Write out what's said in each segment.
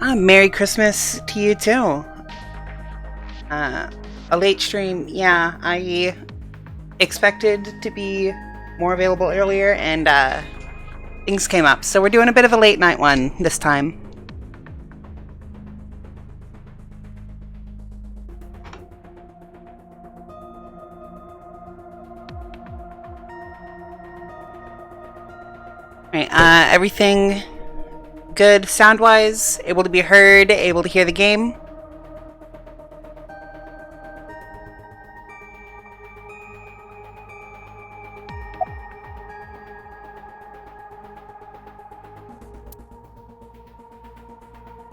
Merry Christmas to you too. A late stream, yeah, I expected to be more available earlier and things came up. So we're doing a bit of a late night one this time. Alright, everything good sound-wise? Able to be heard? Able to hear the game?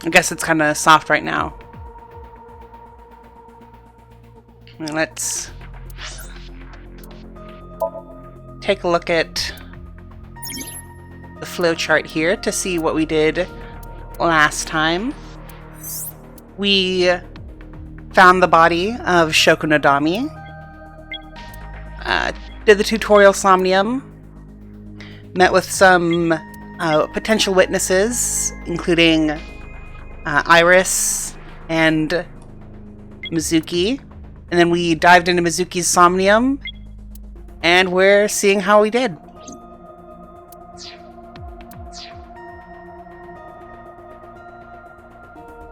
I guess it's kind of soft right now. Let's take a look at the flow chart here to see what we did last time. We found the body of Shoko Nodami, did the tutorial Somnium, met with some potential witnesses, including Iris and Mizuki, and then we dived into Mizuki's Somnium, and we're seeing how we did.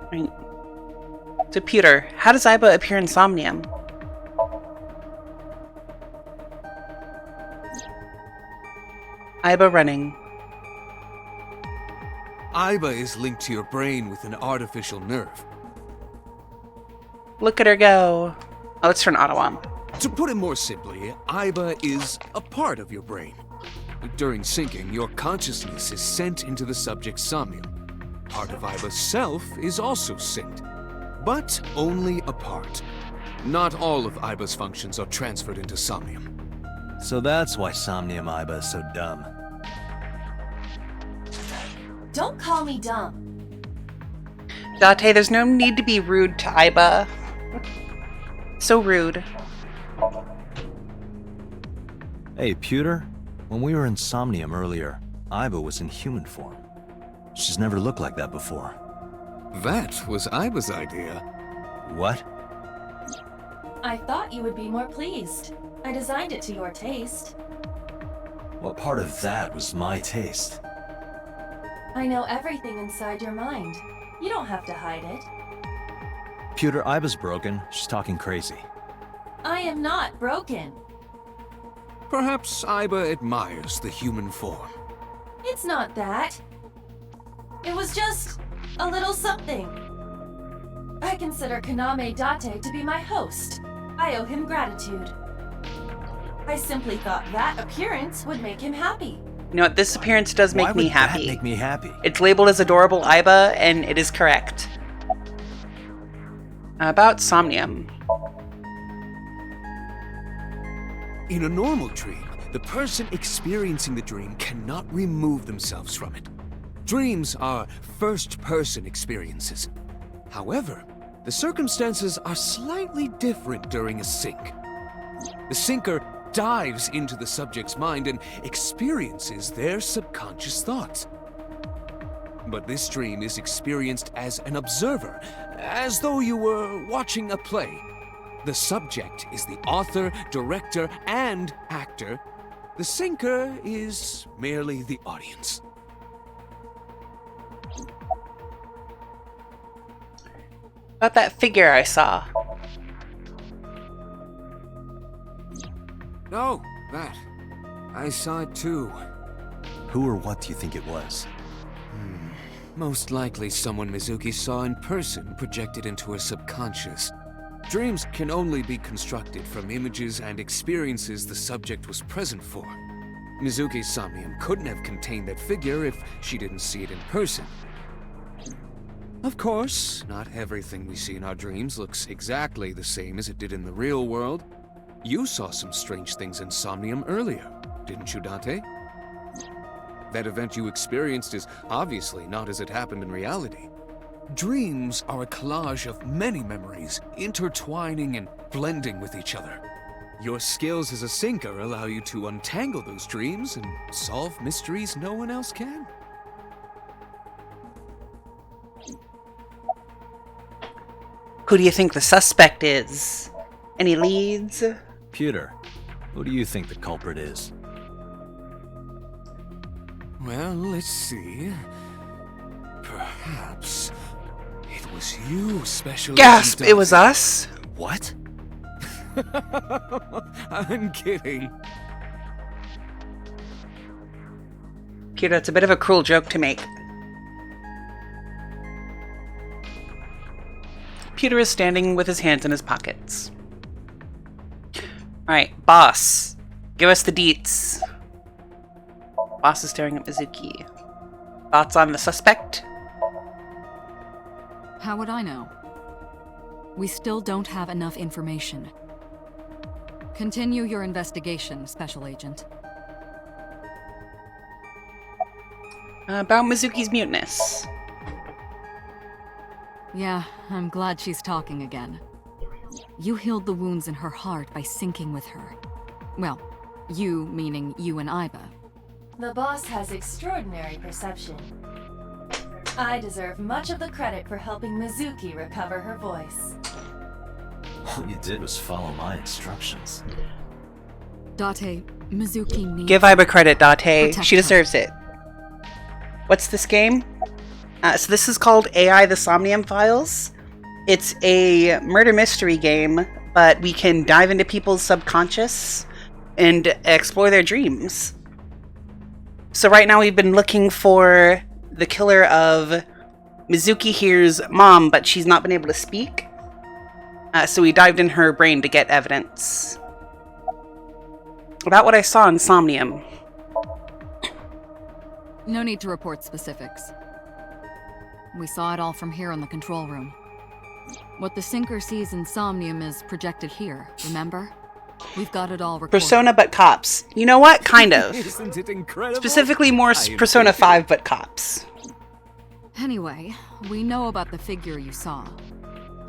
Right. So, Peter, how does Aiba appear in Somnium? Aiba running. Aiba is linked to your brain with an artificial nerve. Look at her go. Oh, let's turn auto on. To put it more simply, Aiba is a part of your brain. During syncing, your consciousness is sent into the subject's Somnium. Part of Aiba's self is also synced, but only a part. Not all of Aiba's functions are transferred into Somnium. So that's why Somnium Aiba is so dumb. Don't call me dumb. Date, there's no need to be rude to Aiba. So rude. Hey, Pewter. When we were in Somnium earlier, Aiba was in human form. She's never looked like that before. That was Aiba's idea. What? I thought you would be more pleased. I designed it to your taste. What part of that was my taste? I know everything inside your mind. You don't have to hide it. Pewter, Aiba's broken. She's talking crazy. I am not broken. Perhaps Aiba admires the human form. It's not that. It was just a little something. I consider Kaname Date to be my host. I owe him gratitude. I simply thought that appearance would make him happy. You know what? This appearance does make me happy. Why would that make me happy? It's labeled as adorable Aiba, and it is correct. About Somnium. In a normal dream, the person experiencing the dream cannot remove themselves from it. Dreams are first-person experiences. However, the circumstances are slightly different during a sync. The syncer dives into the subject's mind and experiences their subconscious thoughts. But this dream is experienced as an observer, as though you were watching a play. The subject is the author, director, and actor. The syncer is merely the audience. About that figure I saw. No, that. I saw it too. Who or what do you think it was? Most likely someone Mizuki saw in person projected into her subconscious. Dreams can only be constructed from images and experiences the subject was present for. Mizuki's Somnium couldn't have contained that figure if she didn't see it in person. Of course, not everything we see in our dreams looks exactly the same as it did in the real world. You saw some strange things in Somnium earlier, didn't you, Date? That event you experienced is obviously not as it happened in reality. Dreams are a collage of many memories, intertwining and blending with each other. Your skills as a syncer allow you to untangle those dreams and solve mysteries no one else can. Who do you think the suspect is? Any leads? Pewter, who do you think the culprit is? Well, let's see. Perhaps it was you, Special Gasp! Agent It was us? What? I'm kidding. Kira, it's a bit of a cruel joke to make. Peter is standing with his hands in his pockets. Alright, boss. Give us the deets. Boss is staring at Mizuki. Thoughts on the suspect? How would I know? We still don't have enough information. Continue your investigation, Special Agent. About Mizuki's muteness. Yeah, I'm glad she's talking again. You healed the wounds in her heart by syncing with her. Well, you meaning you and Iba. The boss has extraordinary perception. I deserve much of the credit for helping Mizuki recover her voice. All you did was follow my instructions. Date, Mizuki needs... Give Iba credit, Date. Protect She her. deserves it. What's this game? So this is called AI the Somnium Files. It's a murder mystery game, but we can dive into people's subconscious and explore their dreams. So right now we've been looking for the killer of Mizuki here's mom, but she's not been able to speak. So we dived in her brain to get evidence about what I saw in Somnium. No need to report specifics. We saw it all from here in the control room. What the Sinker sees in Somnium is projected here, remember? We've got it all recorded. Persona but cops. You know what? Kind of. Isn't it incredible? Specifically more I Persona appreciate 5 but cops. Anyway, we know about the figure you saw.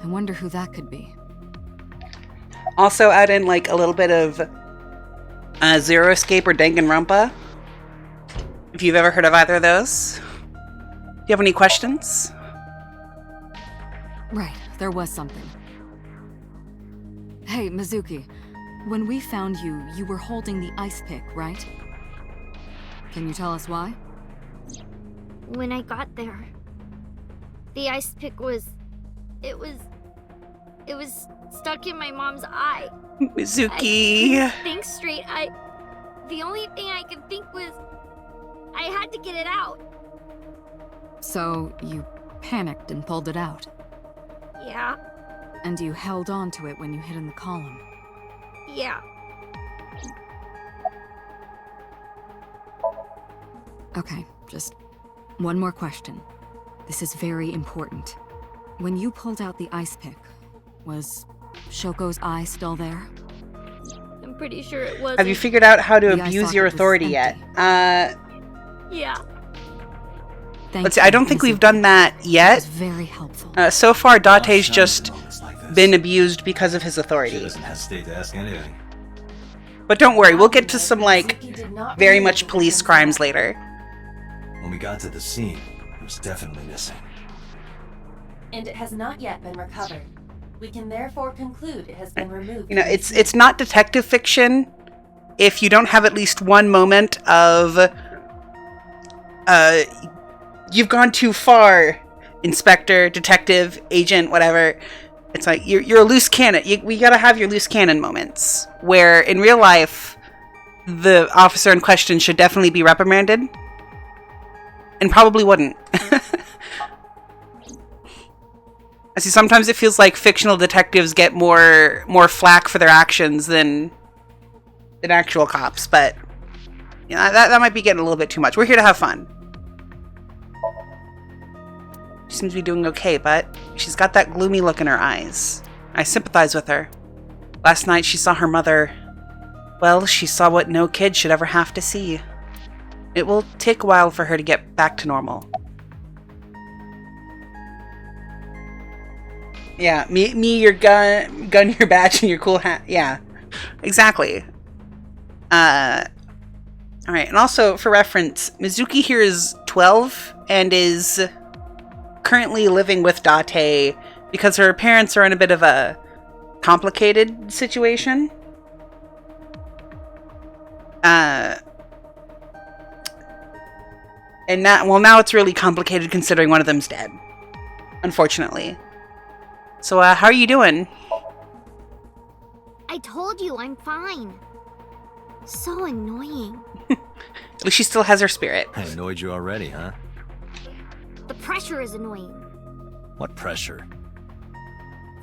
I wonder who that could be. Also add in like a little bit of Zero Escape or Danganronpa. If you've ever heard of either of those. Do you have any questions? Right, there was something. Hey, Mizuki. When we found you, you were holding the ice pick, right? Can you tell us why? When I got there, the ice pick was... It was stuck in my mom's eye. Mizuki. I couldn't think straight. The only thing I could think was I had to get it out. So, you panicked and pulled it out. Yeah, And you held on to it when you hid in the column. yeah. Okay, just one more question. This is very important. When you pulled out the ice pick, was Shoko's eye still there? I'm pretty sure it was. Have you figured out how to The eye abuse your socket was authority yet? empty. Yeah. Thank Let's see, you, I don't think we've Mizuki. done that That yet. was very helpful. So far, Date's Shama's just moments like this. been abused because of his She authority. doesn't hesitate to ask anything. But don't worry, we'll get to some, like, Mizuki did not very remove much the police victim's crimes eye. later. When we got to the scene, it was definitely missing. And it has not yet been recovered. We can therefore conclude it has been removed. You know, it's not detective fiction if you don't have at least one moment of you've gone too far, inspector, detective, agent, whatever. It's like you're a loose cannon. We gotta have your loose cannon moments where in real life the officer in question should definitely be reprimanded and probably wouldn't. I see, sometimes it feels like fictional detectives get more flack for their actions than actual cops, but you know, that might be getting a little bit too much. We're here to have fun. She seems to be doing okay, but she's got that gloomy look in her eyes. I sympathize with her. Last night she saw her mother. Well, she saw what no kid should ever have to see. It will take a while for her to get back to normal. Yeah, me, your gun, your badge, and your cool hat. Yeah, exactly. Alright, and also, for reference, Mizuki here is 12 and is currently living with Date because her parents are in a bit of a complicated situation. And now it's really complicated considering one of them's dead, unfortunately. So, how are you doing? I told you I'm fine. So annoying. At least she still has her spirit. I annoyed you already, huh? The pressure is annoying. What pressure?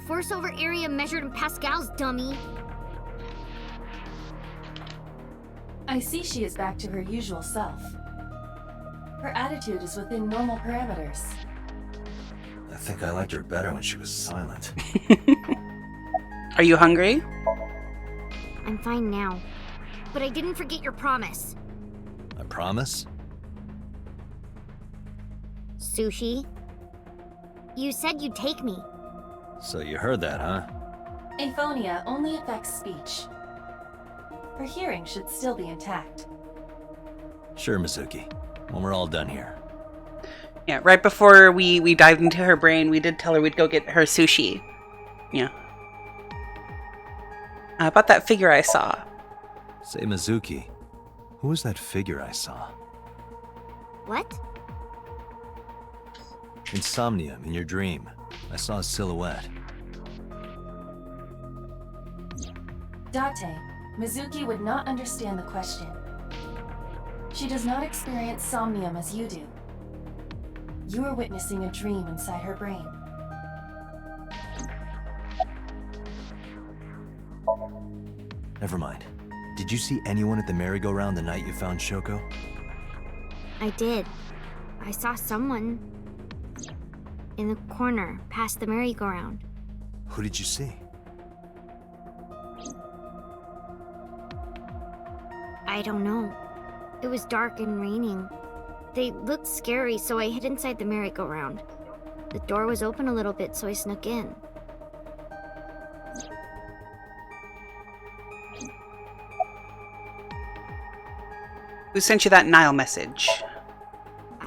Force over area measured in pascals, dummy. I see she is back to her usual self. Her attitude is within normal parameters. I think I liked her better when she was silent. Are you hungry? I'm fine now. But I didn't forget your promise. I promise? Sushi? You said you'd take me. So you heard that, huh? Aphonia only affects speech. Her hearing should still be intact. Sure, Mizuki. When we're all done here. Yeah, right before we dived into her brain, we did tell her we'd go get her sushi. Yeah. About that figure I saw. Say, Mizuki, who was that figure I saw? What? In Somnium, in your dream, I saw a silhouette. Date, Mizuki would not understand the question. She does not experience somnium as you do. You are witnessing a dream inside her brain. Never mind. Did you see anyone at the merry-go-round the night you found Shoko? I did. I saw someone in the corner past the merry-go-round. Who did you see? I don't know. It was dark and raining. They looked scary, so I hid inside the merry-go-round. The door was open a little bit, so I snuck in. Who sent you that Nile message?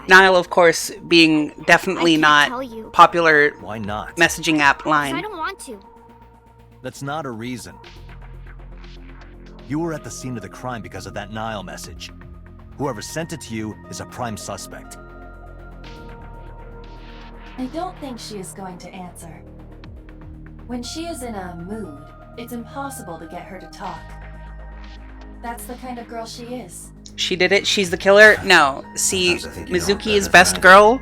Nile, of course, being definitely I can't not tell you. popular Why not? messaging app 'Cause I line. don't want to. That's not a reason. You were at the scene of the crime because of that Nile message. Whoever sent it to you is a prime suspect. I don't think she is going to answer. When she is in a mood, it's impossible to get her to talk. That's the kind of girl she is. She did it. She's the killer. No, see, Sometimes I think you know Mizuki better is than best I do. girl.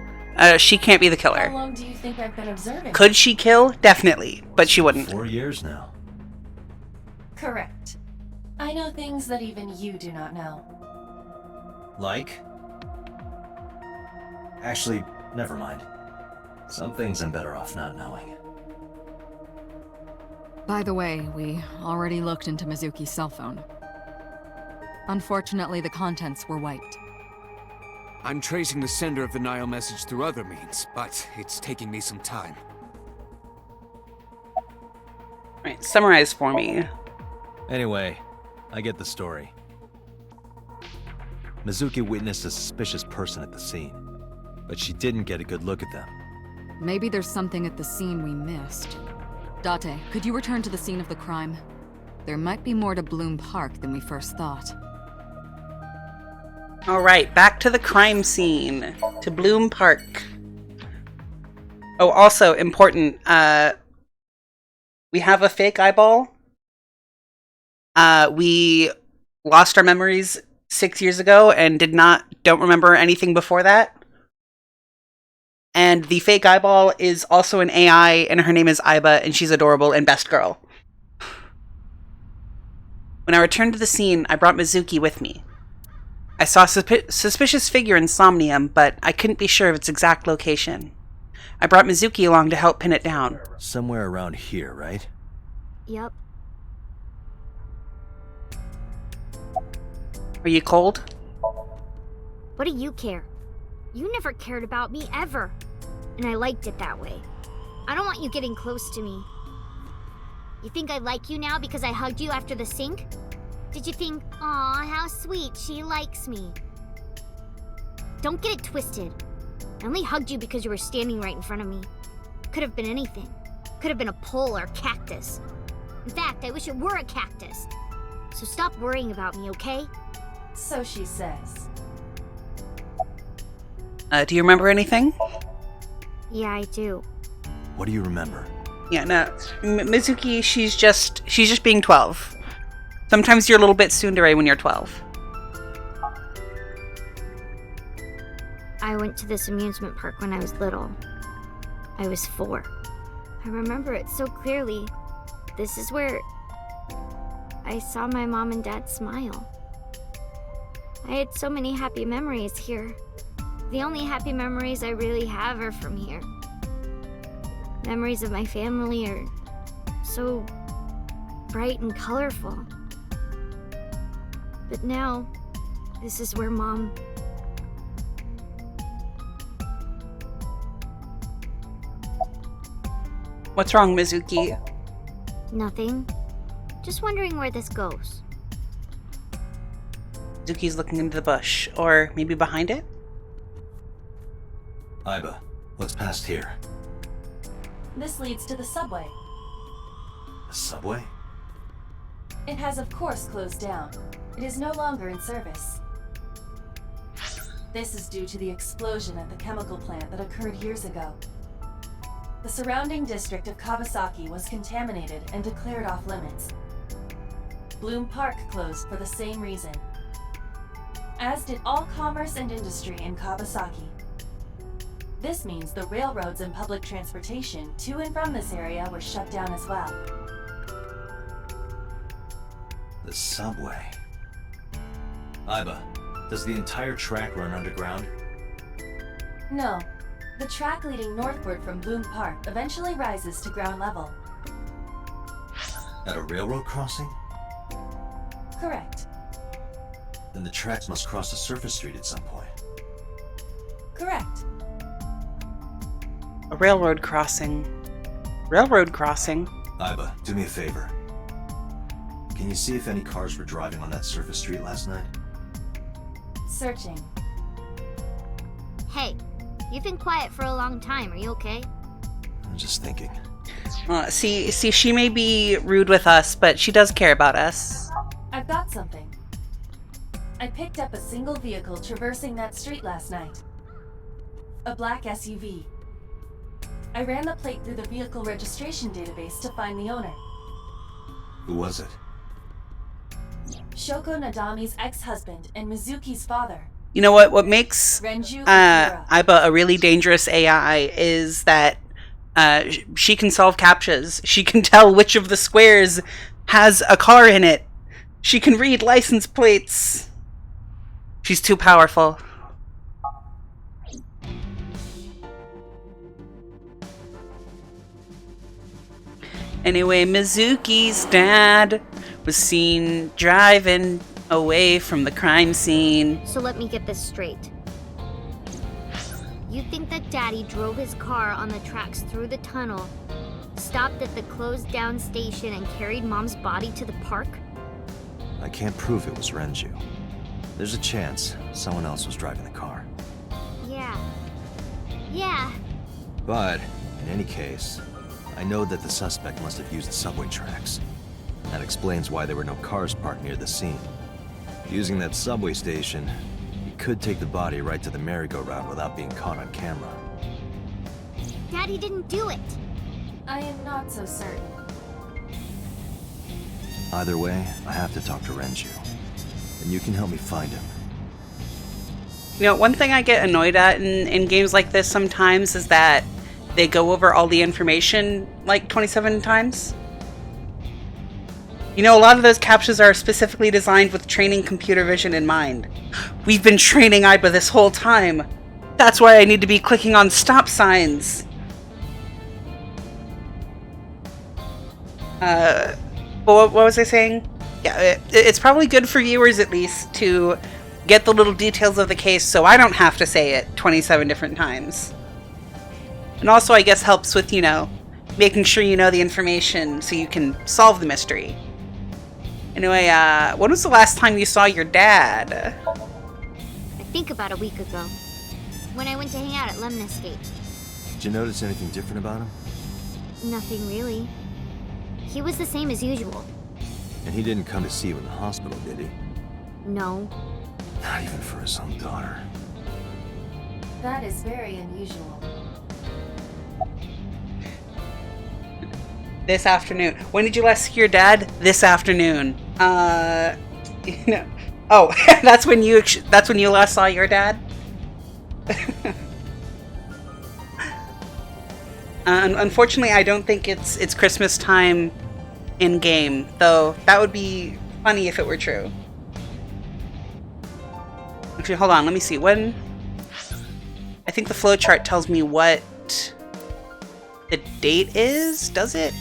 She can't be the How killer. long do you think I've been observing? Could she kill? Definitely, but she wouldn't. 4 years now. Correct. I know things that even you do not know. Like? Actually, never mind. Some things I'm better off not knowing. By the way, we already looked into Mizuki's cell phone. Unfortunately, the contents were wiped. I'm tracing the sender of the Nile message through other means, but it's taking me some time. Right, summarize for me. Anyway, I get the story. Mizuki witnessed a suspicious person at the scene, but she didn't get a good look at them. Maybe there's something at the scene we missed. Date, could you return to the scene of the crime? There might be more to Bloom Park than we first thought. All right, back to the crime scene, to Bloom Park. Oh, also important, we have a fake eyeball. We lost our memories 6 years ago and don't remember anything before that. And the fake eyeball is also an AI, and her name is Aiba, and she's adorable and best girl. When I returned to the scene, I brought Mizuki with me. I saw a suspicious figure in Somnium, but I couldn't be sure of its exact location. I brought Mizuki along to help pin it down. Somewhere around here, right? Yep. Are you cold? What do you care? You never cared about me, ever. And I liked it that way. I don't want you getting close to me. You think I like you now because I hugged you after the sink? Did you think, aw, how sweet, she likes me? Don't get it twisted. I only hugged you because you were standing right in front of me. Could have been anything. Could have been a pole or a cactus. In fact, I wish it were a cactus. So stop worrying about me, okay? So she says. Do you remember anything? Yeah, I do. What do you remember? Yeah, no. Mizuki, she's just being 12. Sometimes you're a little bit tsundere when you're 12. I went to this amusement park when I was little. I was 4. I remember it so clearly. This is where I saw my mom and dad smile. I had so many happy memories here. The only happy memories I really have are from here. Memories of my family are so bright and colorful. But now, this is where Mom... What's wrong, Mizuki? Nothing. Just wondering where this goes. Mizuki's looking into the bush, or maybe behind it? Aiba, what's past here? This leads to the subway. The subway? It has of course closed down. It is no longer in service. This is due to the explosion at the chemical plant that occurred years ago. The surrounding district of Kawasaki was contaminated and declared off limits. Bloom Park closed for the same reason, as did all commerce and industry in Kawasaki. This means the railroads and public transportation to and from this area were shut down as well. The subway. Aiba, does the entire track run underground? No. The track leading northward from Bloom Park eventually rises to ground level. At a railroad crossing? Correct. Then the tracks must cross a surface street at some point. Correct. A railroad crossing. Railroad crossing? Aiba, do me a favor. Can you see if any cars were driving on that surface street last night? Searching. Hey, you've been quiet for a long time. Are you okay? I'm just thinking. See, she may be rude with us, but she does care about us. I've got something. I picked up a single vehicle traversing that street last night. A black SUV. I ran the plate through the vehicle registration database to find the owner. Who was it? Shoko Nadami's ex-husband and Mizuki's father. You know what makes Renju Akira. Aiba a really dangerous AI is that she can solve CAPTCHAs. She can tell which of the squares has a car in it. She can read license plates. She's too powerful. Anyway, Mizuki's dad was seen driving away from the crime scene. So let me get this straight. You think that Daddy drove his car on the tracks through the tunnel, stopped at the closed down station, and carried Mom's body to the park? I can't prove it was Renju. There's a chance someone else was driving the car. Yeah. But, in any case, I know that the suspect must have used subway tracks. That explains why there were no cars parked near the scene. Using that subway station, he could take the body right to the merry-go-round without being caught on camera. Daddy didn't do it. I am not so certain. Either way, I have to talk to Renju. And you can help me find him. You know, one thing I get annoyed at in games like this sometimes is that they go over all the information like 27 times. You know, a lot of those CAPTCHAs are specifically designed with training computer vision in mind. We've been training Aiba this whole time. That's why I need to be clicking on stop signs. What was I saying? Yeah, it's probably good for viewers at least to get the little details of the case so I don't have to say it 27 different times. And also, I guess, helps with, you know, making sure you know the information so you can solve the mystery. Anyway, when was the last time you saw your dad? I think about a week ago, when I went to hang out at Lemon Estate. Did you notice anything different about him? Nothing really. He was the same as usual. And he didn't come to see you in the hospital, did he? No. Not even for his own daughter. That is very unusual. This afternoon. When did you last see your dad? This afternoon. Oh, that's when you last saw your dad? Unfortunately, I don't think it's Christmas time in game, though that would be funny if it were true. Actually, hold on, let me see. When I think the flowchart tells me what the date is, does it?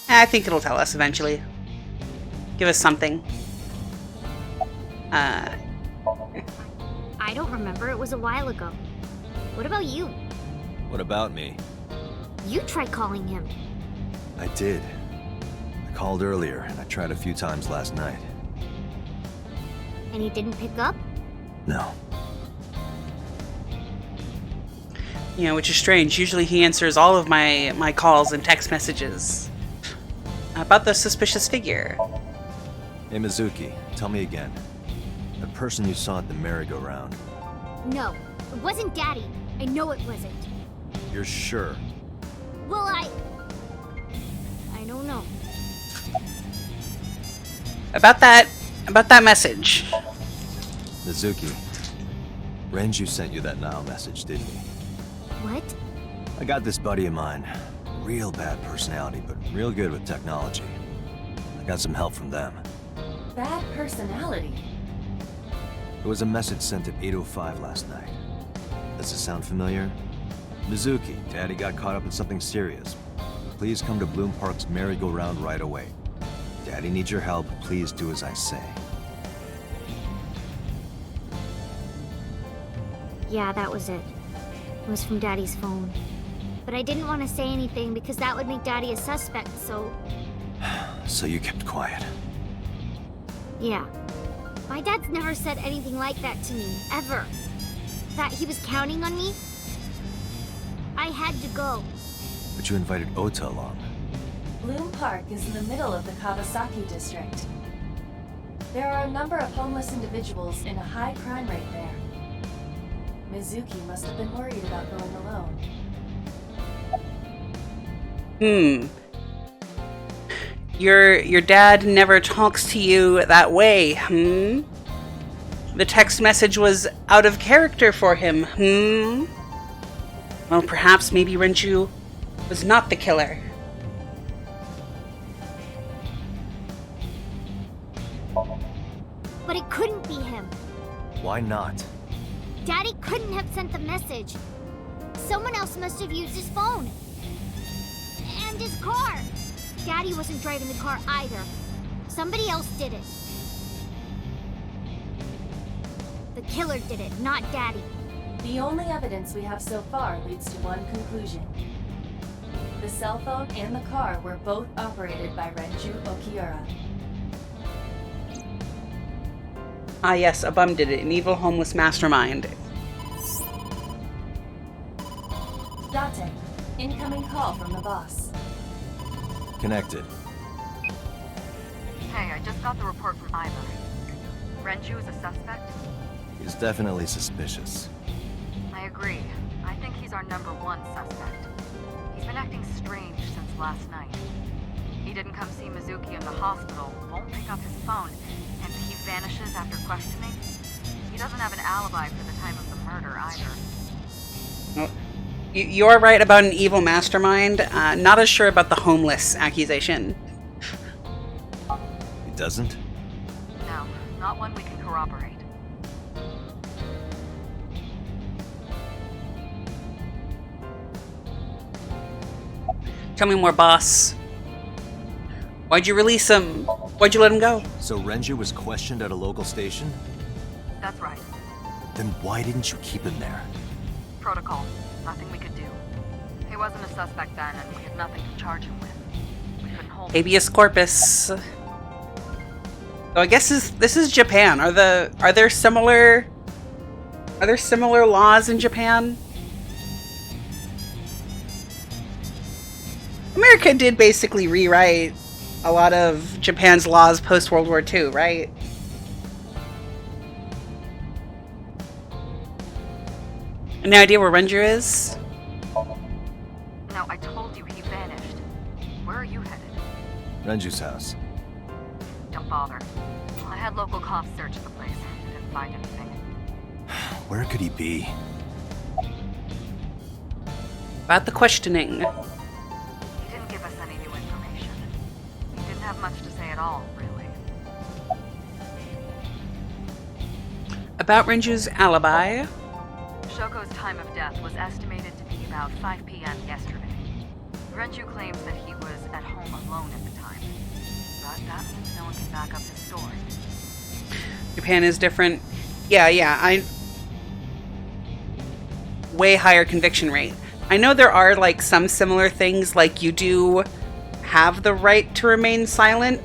I think it'll tell us eventually. Give us something. I don't remember. It was a while ago. What about you? What about me? You tried calling him. I did. I called earlier, and I tried a few times last night. And he didn't pick up? No. You know, which is strange. Usually he answers all of my calls and text messages. About the suspicious figure. Hey, Mizuki, tell me again. The person you saw at the merry-go-round. No, it wasn't Daddy. I know it wasn't. You're sure? Well, I don't know. About that message. Mizuki, Renju sent you that Nile message, didn't he? What? I got this buddy of mine. Real bad personality, but real good with technology. I got some help from them. Bad personality. It was a message sent at 8:05 last night. Does it sound familiar? Mizuki, Daddy got caught up in something serious. Please come to Bloom Park's merry-go-round right away. Daddy needs your help. Please do as I say. Yeah, that was it. It was from Daddy's phone. But I didn't want to say anything because that would make Daddy a suspect, so... So you kept quiet. Yeah. My dad's never said anything like that to me, ever. That he was counting on me? I had to go. But you invited Ota along. Bloom Park is in the middle of the Kawasaki district. There are a number of homeless individuals in a high crime rate there. Mizuki must have been worried about going alone. Your dad never talks to you that way, The text message was out of character for him, Well, perhaps maybe Renju was not the killer. But it couldn't be him. Why not? Daddy couldn't have sent the message. Someone else must have used his phone. And his car. Daddy wasn't driving the car either. Somebody else did it. The killer did it, not Daddy. The only evidence we have so far leads to one conclusion. The cell phone and the car were both operated by Renju Okiura. Ah yes, a bum did it, an evil homeless mastermind. Date, incoming call from the boss. Connected. Hey, I just got the report from Ivor. Renju is a suspect? He's definitely suspicious. I agree. I think he's our number one suspect. He's been acting strange since last night. He didn't come see Mizuki in the hospital, won't pick up his phone, and he vanishes after questioning. He doesn't have an alibi for the time of the murder either. Well, you're right about an evil mastermind. Not as sure about the homeless accusation. He doesn't? No, not one we can corroborate. Tell me more, boss. Why'd you release him? Why'd you let him go? So Renju was questioned at a local station? That's right. Then why didn't you keep him there? Protocol. Nothing we could do. He wasn't a suspect then, and we had nothing to charge him with. We couldn't hold him. Habeas corpus. So I guess this is Japan. Are there similar Are there similar laws in Japan? America did basically rewrite a lot of Japan's laws post-World War II, right? Any idea where Renju is? No, I told you he vanished. Where are you headed? Renju's house. Don't bother. I had local cops search the place. Didn't find anything. Where could he be? About the questioning. He didn't give us any new information. He didn't have much to say at all, really. About Renju's alibi. Shoko's time of death was estimated to be about 5 p.m. yesterday. Renju claims that he was at home alone at the time. But that means no one can back up his story. Japan is different. Yeah, way higher conviction rate. I know there are like some similar things, like you do have the right to remain silent.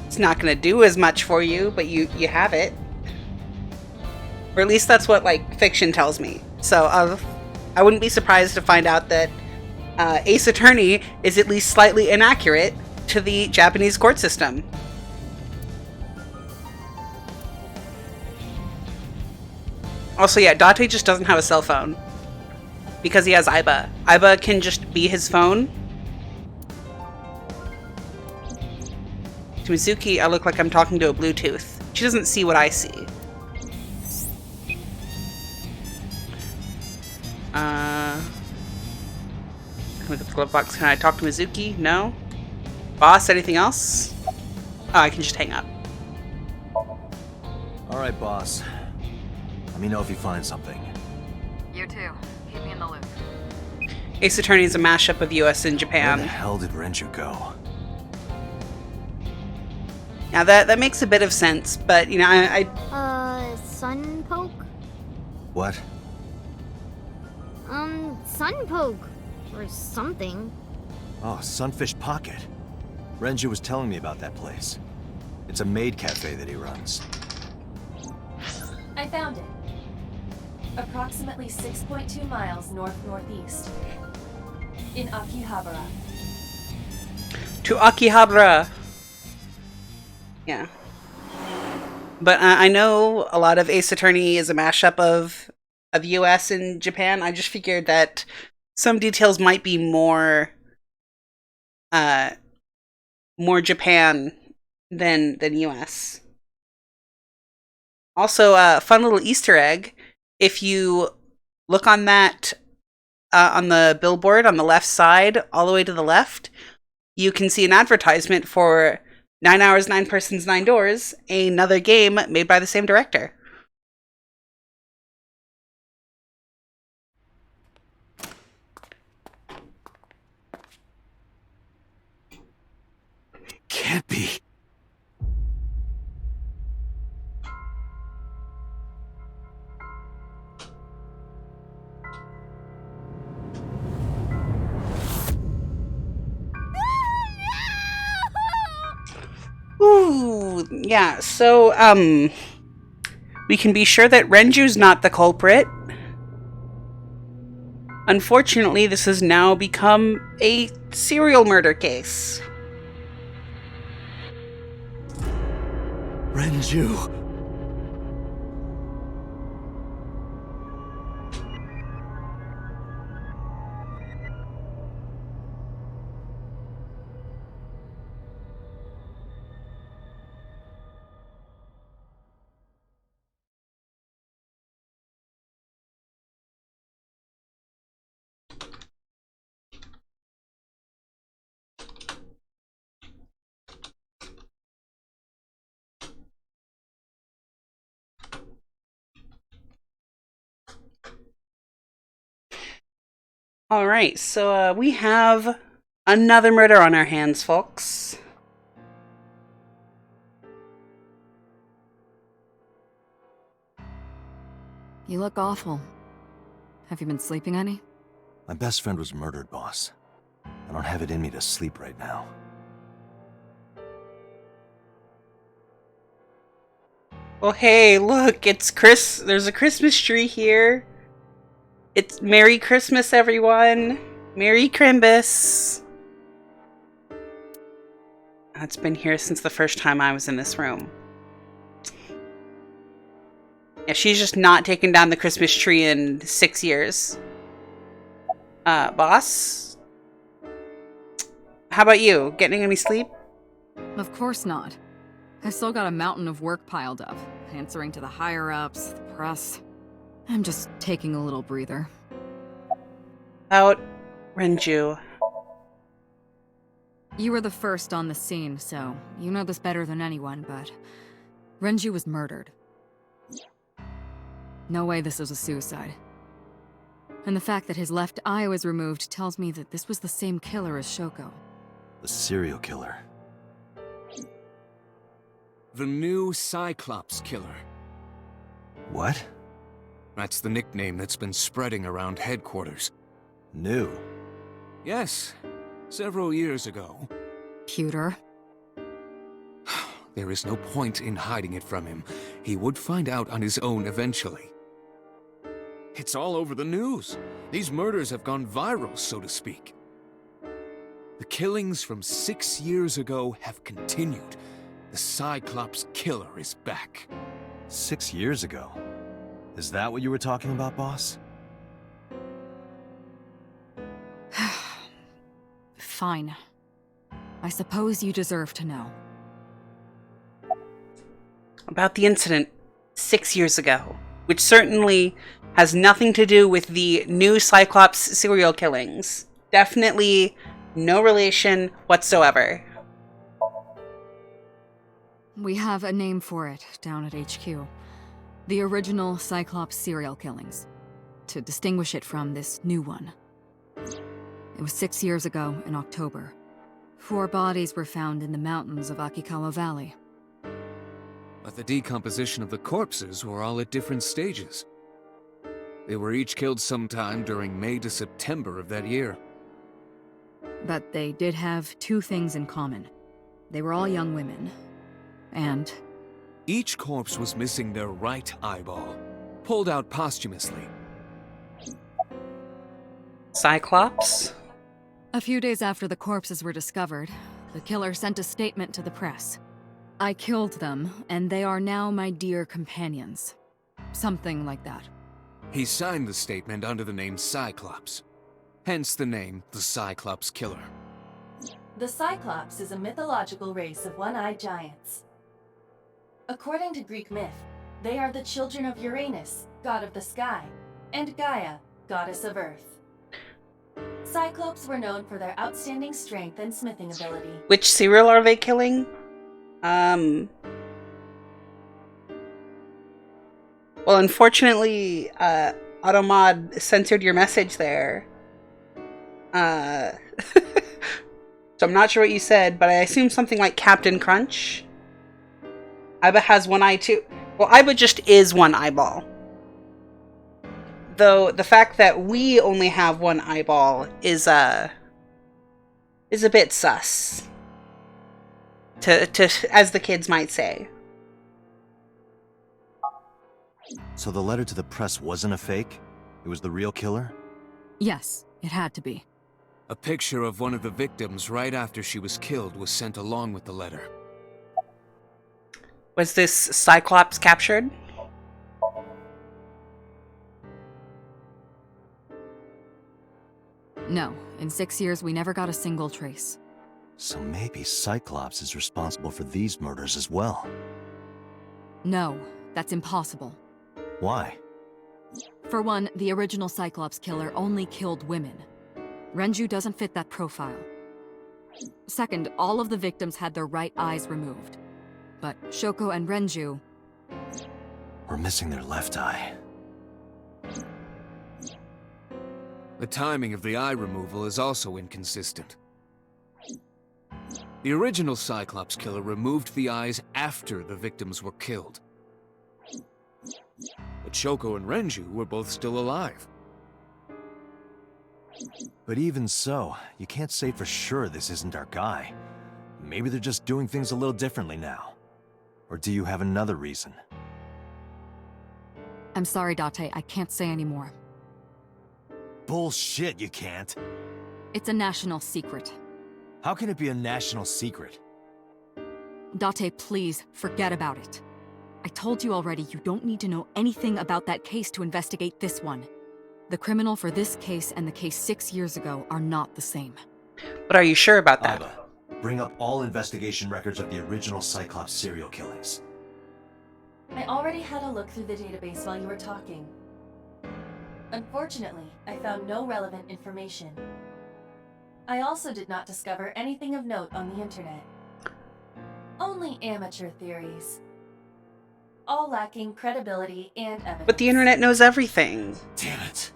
It's not going to do as much for you, but you have it. Or at least that's what like fiction tells me. So I wouldn't be surprised to find out that Ace Attorney is at least slightly inaccurate to the Japanese court system. Also, yeah, Date just doesn't have a cell phone because he has Aiba. Aiba can just be his phone. To Mizuki, I look like I'm talking to a Bluetooth. She doesn't see what I see. Look at the glove box. Can I talk to Mizuki? No. Boss, anything else? Oh, I can just hang up. Alright, boss. Let me know if you find something. You too. Keep me in the loop. Ace Attorney is a mashup of US and Where the Japan. hell did Renju go? Now that makes a bit of sense, but you know, Sun poke? What? Sun poke. Or something. Oh, Sunfish Pocket. Renju was telling me about that place. It's a maid cafe that he runs. I found it. Approximately 6.2 miles north-northeast. In Akihabara. To Akihabara. Yeah. But I know a lot of Ace Attorney is a mashup of US and Japan. I just figured that some details might be more Japan than US. Also, fun little Easter egg. If you look on that, on the billboard on the left side, all the way to the left, you can see an advertisement for 9 Hours, 9 Persons, 9 Doors, another game made by the same director. Can't be. Ooh, yeah, so, we can be sure that Renju's not the culprit. Unfortunately, this has now become a serial murder case. Renju. Alright, so we have another murder on our hands, folks. You look awful. Have you been sleeping any? My best friend was murdered, boss. I don't have it in me to sleep right now. Oh, hey, look, it's Chris. There's a Christmas tree here. It's Merry Christmas, everyone. Merry Crimbus. It's been here since the first time I was in this room. Yeah, she's just not taken down the Christmas tree in 6 years. Boss? How about you? Getting any sleep? Of course not. I've still got a mountain of work piled up, answering to the higher-ups, the press. I'm just taking a little breather. About Renju. You were the first on the scene, so you know this better than anyone, but Renju was murdered. No way this was a suicide. And the fact that his left eye was removed tells me that this was the same killer as Shoko. The serial killer. The new Cyclops killer. What? That's the nickname that's been spreading around headquarters. New? Yes, several years ago. Pewter. There is no point in hiding it from him. He would find out on his own eventually. It's all over the news. These murders have gone viral, so to speak. The killings from 6 years ago have continued. The Cyclops killer is back. 6 years ago? Is that what you were talking about, boss? Fine. I suppose you deserve to know. About the incident 6 years ago, which certainly has nothing to do with the new Cyclops serial killings. Definitely no relation whatsoever. We have a name for it down at HQ. The original Cyclops serial killings. To distinguish it from this new one. It was 6 years ago in October. 4 bodies were found in the mountains of Akikawa Valley. But the decomposition of the corpses were all at different stages. They were each killed sometime during May to September of that year. But they did have 2 things in common. They were all young women. And Each corpse was missing their right eyeball, pulled out posthumously. Cyclops? a few days after the corpses were discovered, the killer sent a statement to the press. I killed them, and they are now my dear companions. Something like that. He signed the statement under the name Cyclops. Hence the name, the Cyclops Killer. The Cyclops is a mythological race of one-eyed giants. According to Greek myth, they are the children of Uranus, god of the sky, and Gaia, goddess of earth. Cyclopes were known for their outstanding strength and smithing ability. Which serial are they killing? Well, unfortunately, Automod censored your message there. So I'm not sure what you said, but I assume something like Captain Crunch. Iba has one eye too. Well, Iba just is one eyeball. Though the fact that we only have one eyeball is a bit sus. To as the kids might say. So the letter to the press wasn't a fake? It was the real killer? Yes, it had to be. A picture of one of the victims right after she was killed was sent along with the letter. Was this Cyclops captured? No, in 6 years we never got a single trace. So maybe Cyclops is responsible for these murders as well. No, that's impossible. Why? For one, the original Cyclops killer only killed women. Renju doesn't fit that profile. Second, all of the victims had their right eyes removed. But Shoko and Renju... We're missing their left eye. The timing of the eye removal is also inconsistent. The original Cyclops killer removed the eyes after the victims were killed. But Shoko and Renju were both still alive. But even so, you can't say for sure this isn't our guy. Maybe they're just doing things a little differently now. Or do you have another reason? I'm sorry, Date. I can't say anymore. Bullshit, you can't. It's a national secret. How can it be a national secret? Date, please, forget about it. I told you already, you don't need to know anything about that case to investigate this one. The criminal for this case and the case 6 years ago are not the same. But are you sure about that? Iva, bring up all investigation records of the original Cyclops serial killings. I already had a look through the database while you were talking. Unfortunately, I found no relevant information. I also did not discover anything of note on the internet. Only amateur theories. All lacking credibility and evidence. But the internet knows everything. Damn it.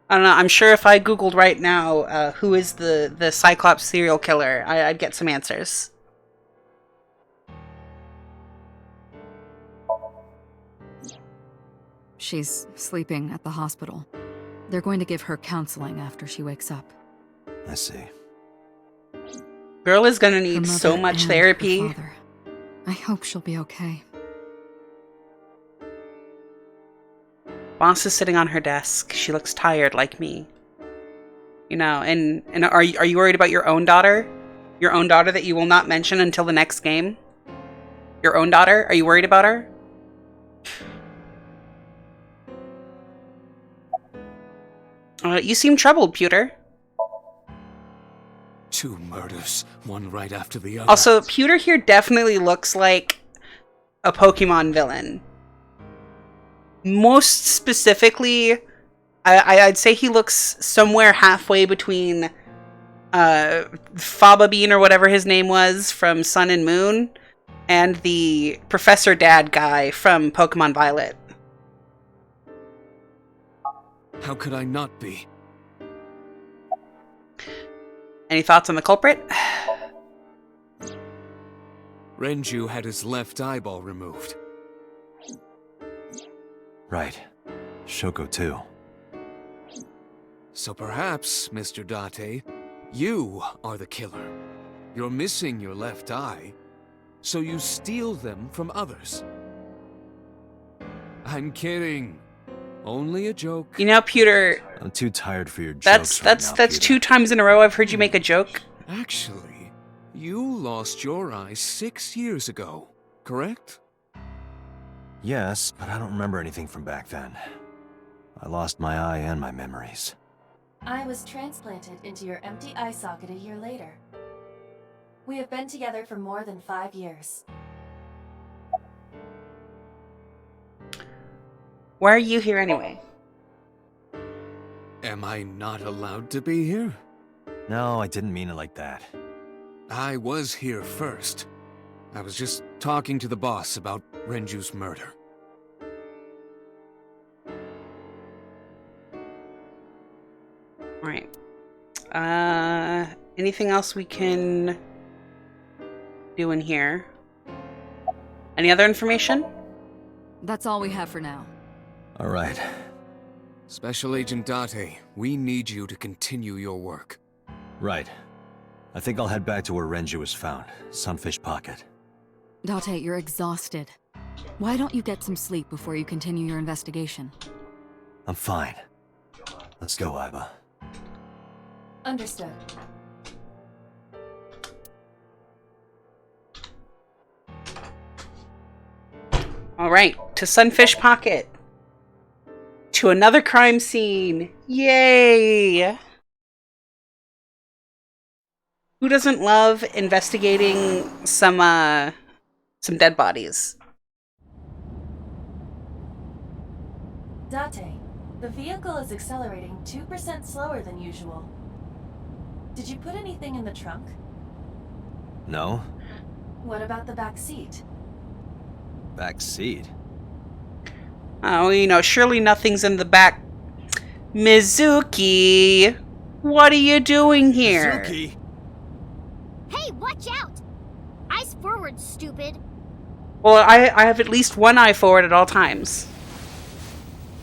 I don't know, I'm sure if I googled right now, who is the Cyclops serial killer, I'd get some answers. She's sleeping at the hospital. They're going to give her counseling after she wakes up. I see. Girl is gonna Her need mother so much and therapy. her father. I hope she'll be okay. Boss is sitting on her desk. She looks tired like me. You know, and are you worried about your own daughter? Your own daughter that you will not mention until the next game? Your own daughter? Are you worried about her? You seem troubled, Pewter. 2 murders, one right after the other. Also, Pewter here definitely looks like a Pokemon villain. Most specifically, I'd say he looks somewhere halfway between Faba Bean or whatever his name was from Sun and Moon and the Professor Dad guy from Pokemon Violet. How could I not be? Any thoughts on the culprit? Renju had his left eyeball removed. Right. Shoko too. So perhaps, Mr. Date, you are the killer. You're missing your left eye, so you steal them from others. I'm kidding. Only a joke. You know, Pewter, I'm too tired for your jokes that's right now, Peter. 2 times in a row I've heard you make a joke. Actually, you lost your eye 6 years ago, correct? Yes, but I don't remember anything from back then. I lost my eye and my memories. I was transplanted into your empty eye socket a year later. We have been together for more than 5 years. Why are you here anyway? Am I not allowed to be here? No, I didn't mean it like that. I was here first. I was just talking to the boss about Renju's murder. Alright. Anything else we can do in here? Any other information? That's all we have for now. All right. Special Agent Date, we need you to continue your work. Right. I think I'll head back to where Renju was found. Sunfish Pocket. Date, you're exhausted. Why don't you get some sleep before you continue your investigation? I'm fine. Let's go, Iva. Understood. Alright, to Sunfish Pocket. To another crime scene. Yay! Who doesn't love investigating some dead bodies? Date, the vehicle is accelerating 2% slower than usual. Did you put anything in the trunk? No? What about the back seat? Back seat? Oh, you know, surely nothing's in the back. Mizuki! What are you doing here? Suki! Hey, watch out! Eyes forward, stupid. Well, I have at least one eye forward at all times.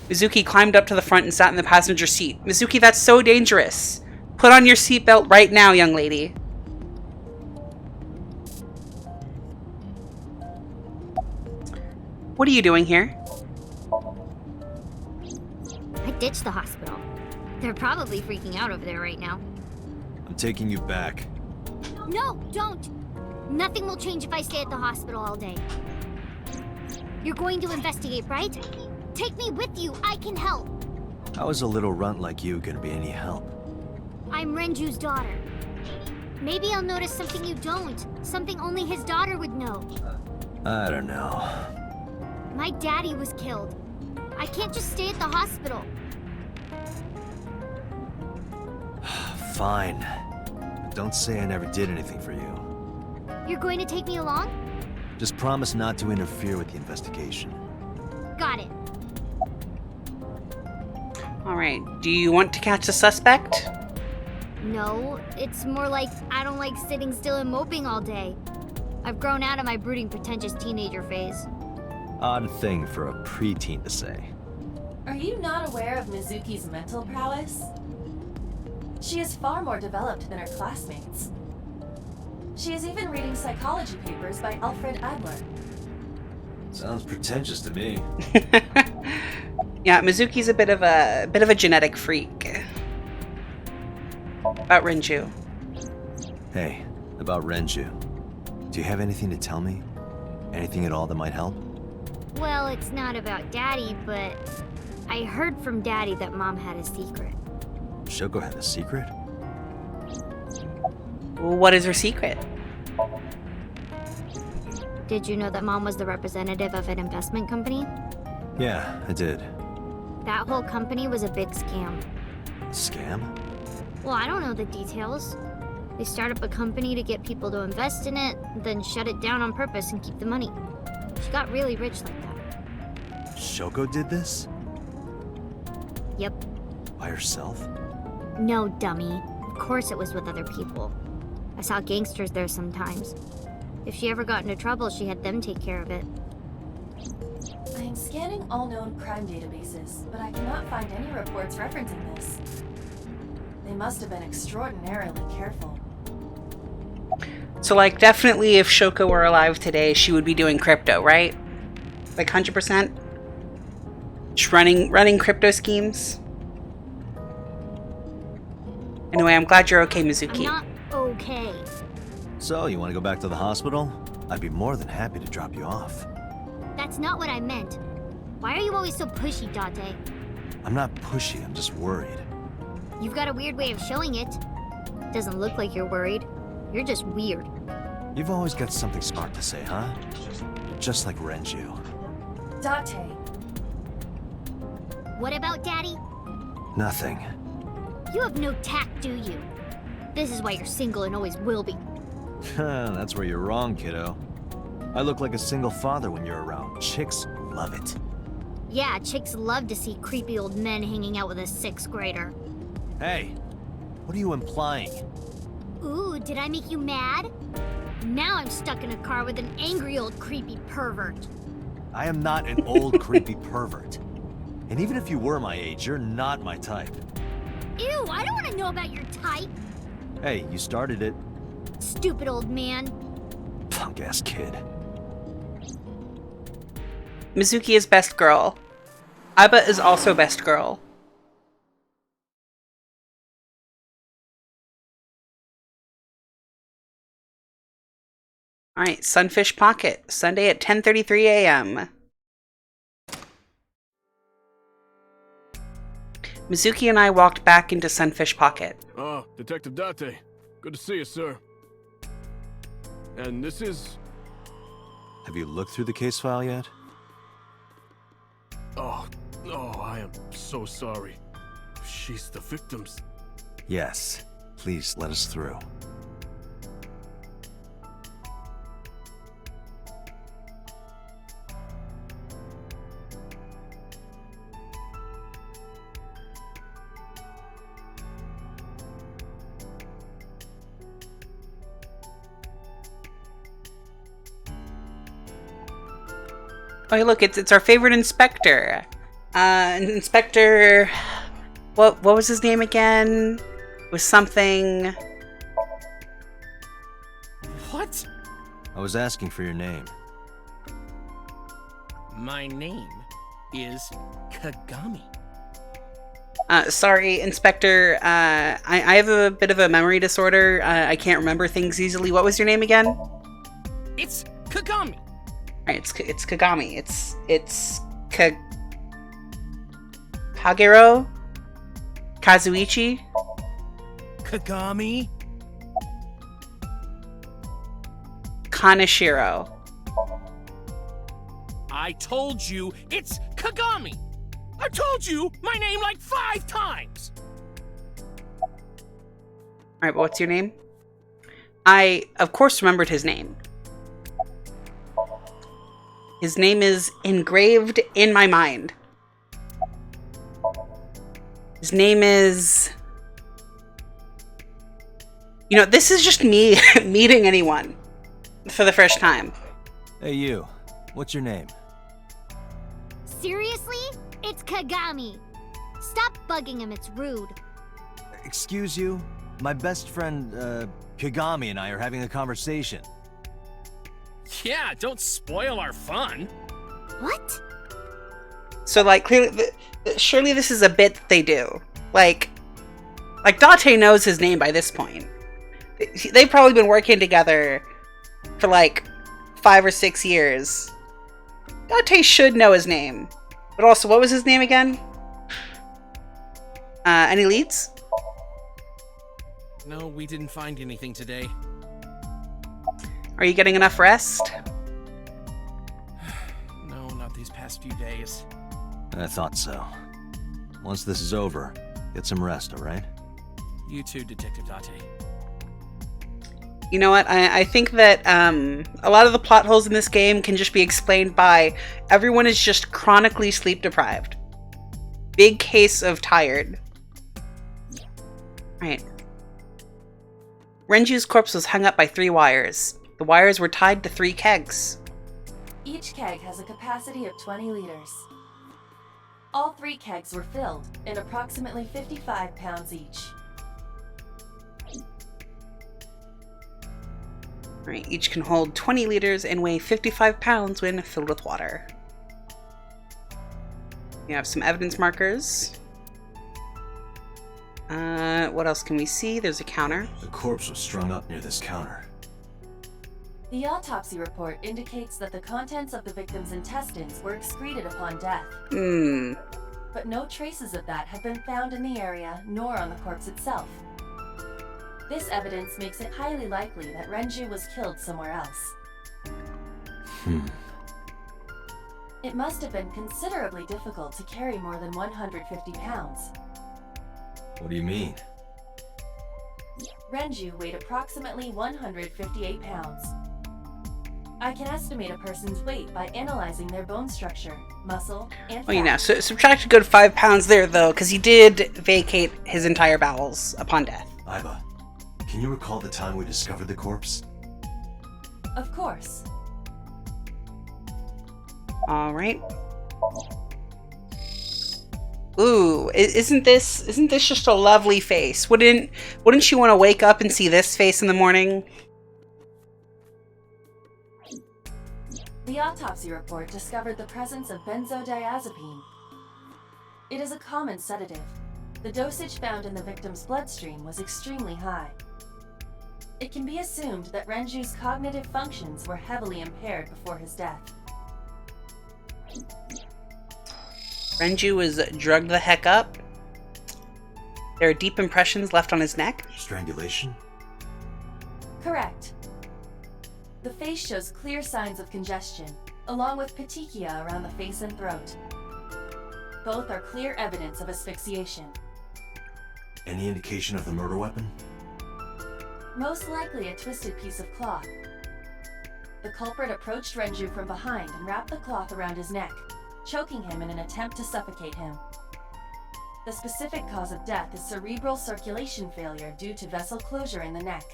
Mizuki climbed up to the front and sat in the passenger seat. Mizuki, that's so dangerous. Put on your seatbelt right now, young lady. What are you doing here? I ditched the hospital. They're probably freaking out over there right now. I'm taking you back. No, don't! Nothing will change if I stay at the hospital all day. You're going to investigate, right? Take me with you, I can help! How is a little runt like you gonna be any help? I'm Renju's daughter. Maybe I'll notice something you don't. Something only his daughter would know. I don't know. My daddy was killed. I can't just stay at the hospital. Fine. But don't say I never did anything for you. You're going to take me along? Just promise not to interfere with the investigation. Got it. Alright, do you want to catch the suspect? No, it's more like I don't like sitting still and moping all day. I've grown out of my brooding, pretentious teenager phase. Odd thing for a preteen to say. Are you not aware of Mizuki's mental prowess? She is far more developed than her classmates. She is even reading psychology papers by Alfred Adler. Sounds pretentious to me. Yeah, Mizuki's a bit of a genetic freak. About Renju. Hey, about Renju. Do you have anything to tell me? Anything at all that might help? Well, it's not about Daddy, but I heard from Daddy that Mom had a secret. Shoko had a secret? What is her secret? Did you know that Mom was the representative of an investment company? Yeah, I did. That whole company was a big scam. Scam? Well, I don't know the details. They start up a company to get people to invest in it, then shut it down on purpose and keep the money. She got really rich like that. Shoko did this? Yep. By herself? No, dummy. Of course it was with other people. I saw gangsters there sometimes. If she ever got into trouble, she had them take care of it. I am scanning all known crime databases, but I cannot find any reports referencing this. They must have been extraordinarily careful. So, like, definitely if Shoko were alive today, she would be doing crypto, right? Like, 100%? Just running crypto schemes? Anyway, I'm glad you're okay, Mizuki. I'm not okay. So, you want to go back to the hospital? I'd be more than happy to drop you off. That's not what I meant. Why are you always so pushy, Date? I'm not pushy, I'm just worried. You've got a weird way of showing it. Doesn't look like you're worried. You're just weird. You've always got something smart to say, huh? Just like Renju. Date, What about Daddy? Nothing. You have no tact, do you? This is why you're single and always will be. That's where you're wrong, kiddo. I look like a single father when you're around. Chicks love it. Yeah, chicks love to see creepy old men hanging out with a 6th grader. Hey, what are you implying? Ooh, did I make you mad? Now I'm stuck in a car with an angry old creepy pervert. I am not an old creepy pervert. And even if you were my age, you're not my type. Ew, I don't want to know about your type. Hey, you started it. Stupid old man. Punk-ass kid. Mizuki is best girl. Aiba is also best girl. Alright, Sunfish Pocket, Sunday at 10:33 a.m. Mizuki and I walked back into Sunfish Pocket. Ah, Detective Date. Good to see you, sir. And this is... Have you looked through the case file yet? Oh, I am so sorry. She's the victim's... Yes. Please let us through. Oh, hey, look, it's our favorite inspector. Inspector... What was his name again? It was something... What? I was asking for your name. My name is Kagami. Sorry, Inspector. I have a bit of a memory disorder. I can't remember things easily. What was your name again? It's Kagami. Alright, it's Kagami. It's Kagero? Kazuichi? Kagami? Kaneshiro. I told you it's Kagami! I told you my name like 5 times! Alright, but what's your name? I, of course, remembered his name. His name is engraved in my mind. His name is... You know, this is just me meeting anyone for the first time. Hey, you. What's your name? Seriously? It's Kagami. Stop bugging him, it's rude. Excuse you? My best friend, Kagami and I are having a conversation. Yeah, don't spoil our fun. What? So, like, clearly, surely this is a bit that they do. Like Date knows his name by this point. They've probably been working together for, like, 5 or 6 years. Date should know his name. But also, what was his name again? Any leads? No, we didn't find anything today. Are you getting enough rest? No, not these past few days. I thought so. Once this is over, get some rest, alright? You too, Detective Date. You know what? I think that a lot of the plot holes in this game can just be explained by everyone is just chronically sleep deprived. Big case of tired. Right. Renju's corpse was hung up by 3 wires. The wires were tied to 3 kegs. Each keg has a capacity of 20 liters. All 3 kegs were filled, and approximately 55 pounds each. Right, each can hold 20 liters and weigh 55 pounds when filled with water. We have some evidence markers. What else can we see? There's a counter. The corpse was strung up near this counter. The autopsy report indicates that the contents of the victim's intestines were excreted upon death. But no traces of that have been found in the area, nor on the corpse itself. This evidence makes it highly likely that Renju was killed somewhere else. It must have been considerably difficult to carry more than 150 pounds. What do you mean? Renju weighed approximately 158 pounds. I can estimate a person's weight by analyzing their bone structure, muscle, and fat. Well, you know, so subtract a good 5 pounds there, though, because he did vacate his entire bowels upon death. Aiba, can you recall the time we discovered the corpse? Of course. All right. Ooh, isn't this just a lovely face? Wouldn't you want to wake up and see this face in the morning? The autopsy report discovered the presence of benzodiazepine. It is a common sedative. The dosage found in the victim's bloodstream was extremely high. It can be assumed that Renju's cognitive functions were heavily impaired before his death. Renju was drugged the heck up. There are deep impressions left on his neck. Strangulation? Correct. The face shows clear signs of congestion, along with petechia around the face and throat. Both are clear evidence of asphyxiation. Any indication of the murder weapon? Most likely a twisted piece of cloth. The culprit approached Renju from behind and wrapped the cloth around his neck, choking him in an attempt to suffocate him. The specific cause of death is cerebral circulation failure due to vessel closure in the neck.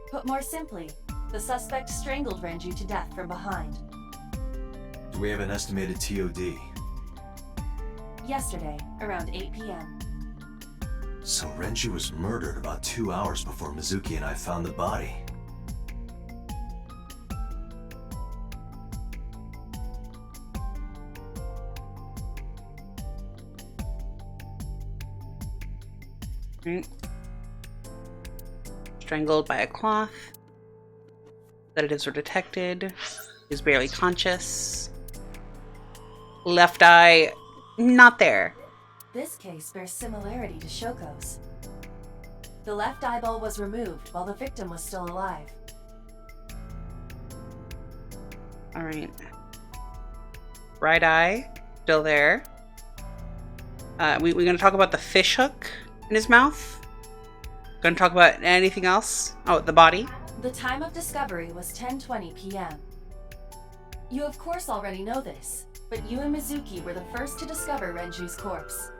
Put more simply, the suspect strangled Renju to death from behind. Do we have an estimated TOD? Yesterday, around 8 p.m. So Renju was murdered about 2 hours before Mizuki and I found the body. Right. Strangled by a cloth. Sedatives were detected. He was barely conscious. Left eye, not there. This case bears similarity to Shoko's. The left eyeball was removed while the victim was still alive. Alright. Right eye, still there. We're going to talk about the fish hook in his mouth. Going to talk about anything else? Oh, the body. The time of discovery was 10:20 p.m. You of course already know this, but you and Mizuki were the first to discover Renju's corpse.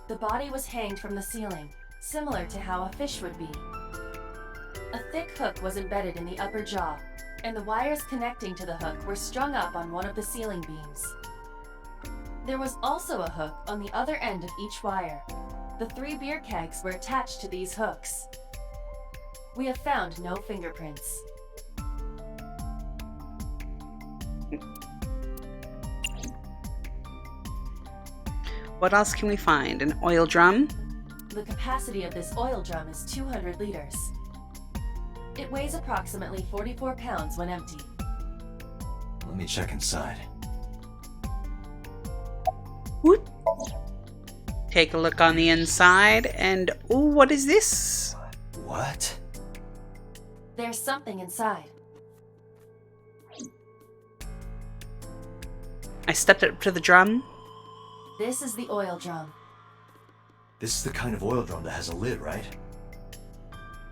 The body was hanged from the ceiling, similar to how a fish would be. A thick hook was embedded in the upper jaw, and the wires connecting to the hook were strung up on one of the ceiling beams. There was also a hook on the other end of each wire. The 3 beer kegs were attached to these hooks. We have found no fingerprints. What else can we find? An oil drum? The capacity of this oil drum is 200 liters. It weighs approximately 44 pounds when empty. Let me check inside. Whoop. Take a look on the inside, and ooh, what is this? What? There's something inside. I stepped up to the drum. This is the oil drum. This is the kind of oil drum that has a lid, right?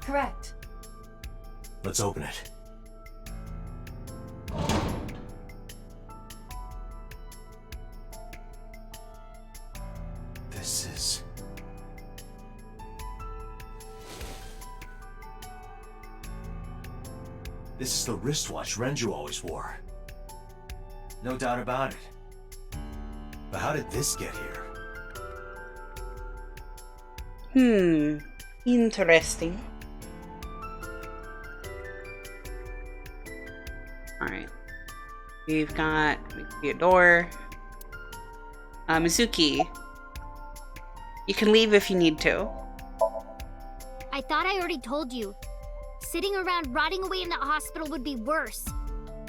Correct. Let's open it. This is the wristwatch Renju always wore. No doubt about it. But how did this get here? Interesting. Alright. We can see a door. Mizuki. You can leave if you need to. I thought I already told you. Sitting around rotting away in that hospital would be worse.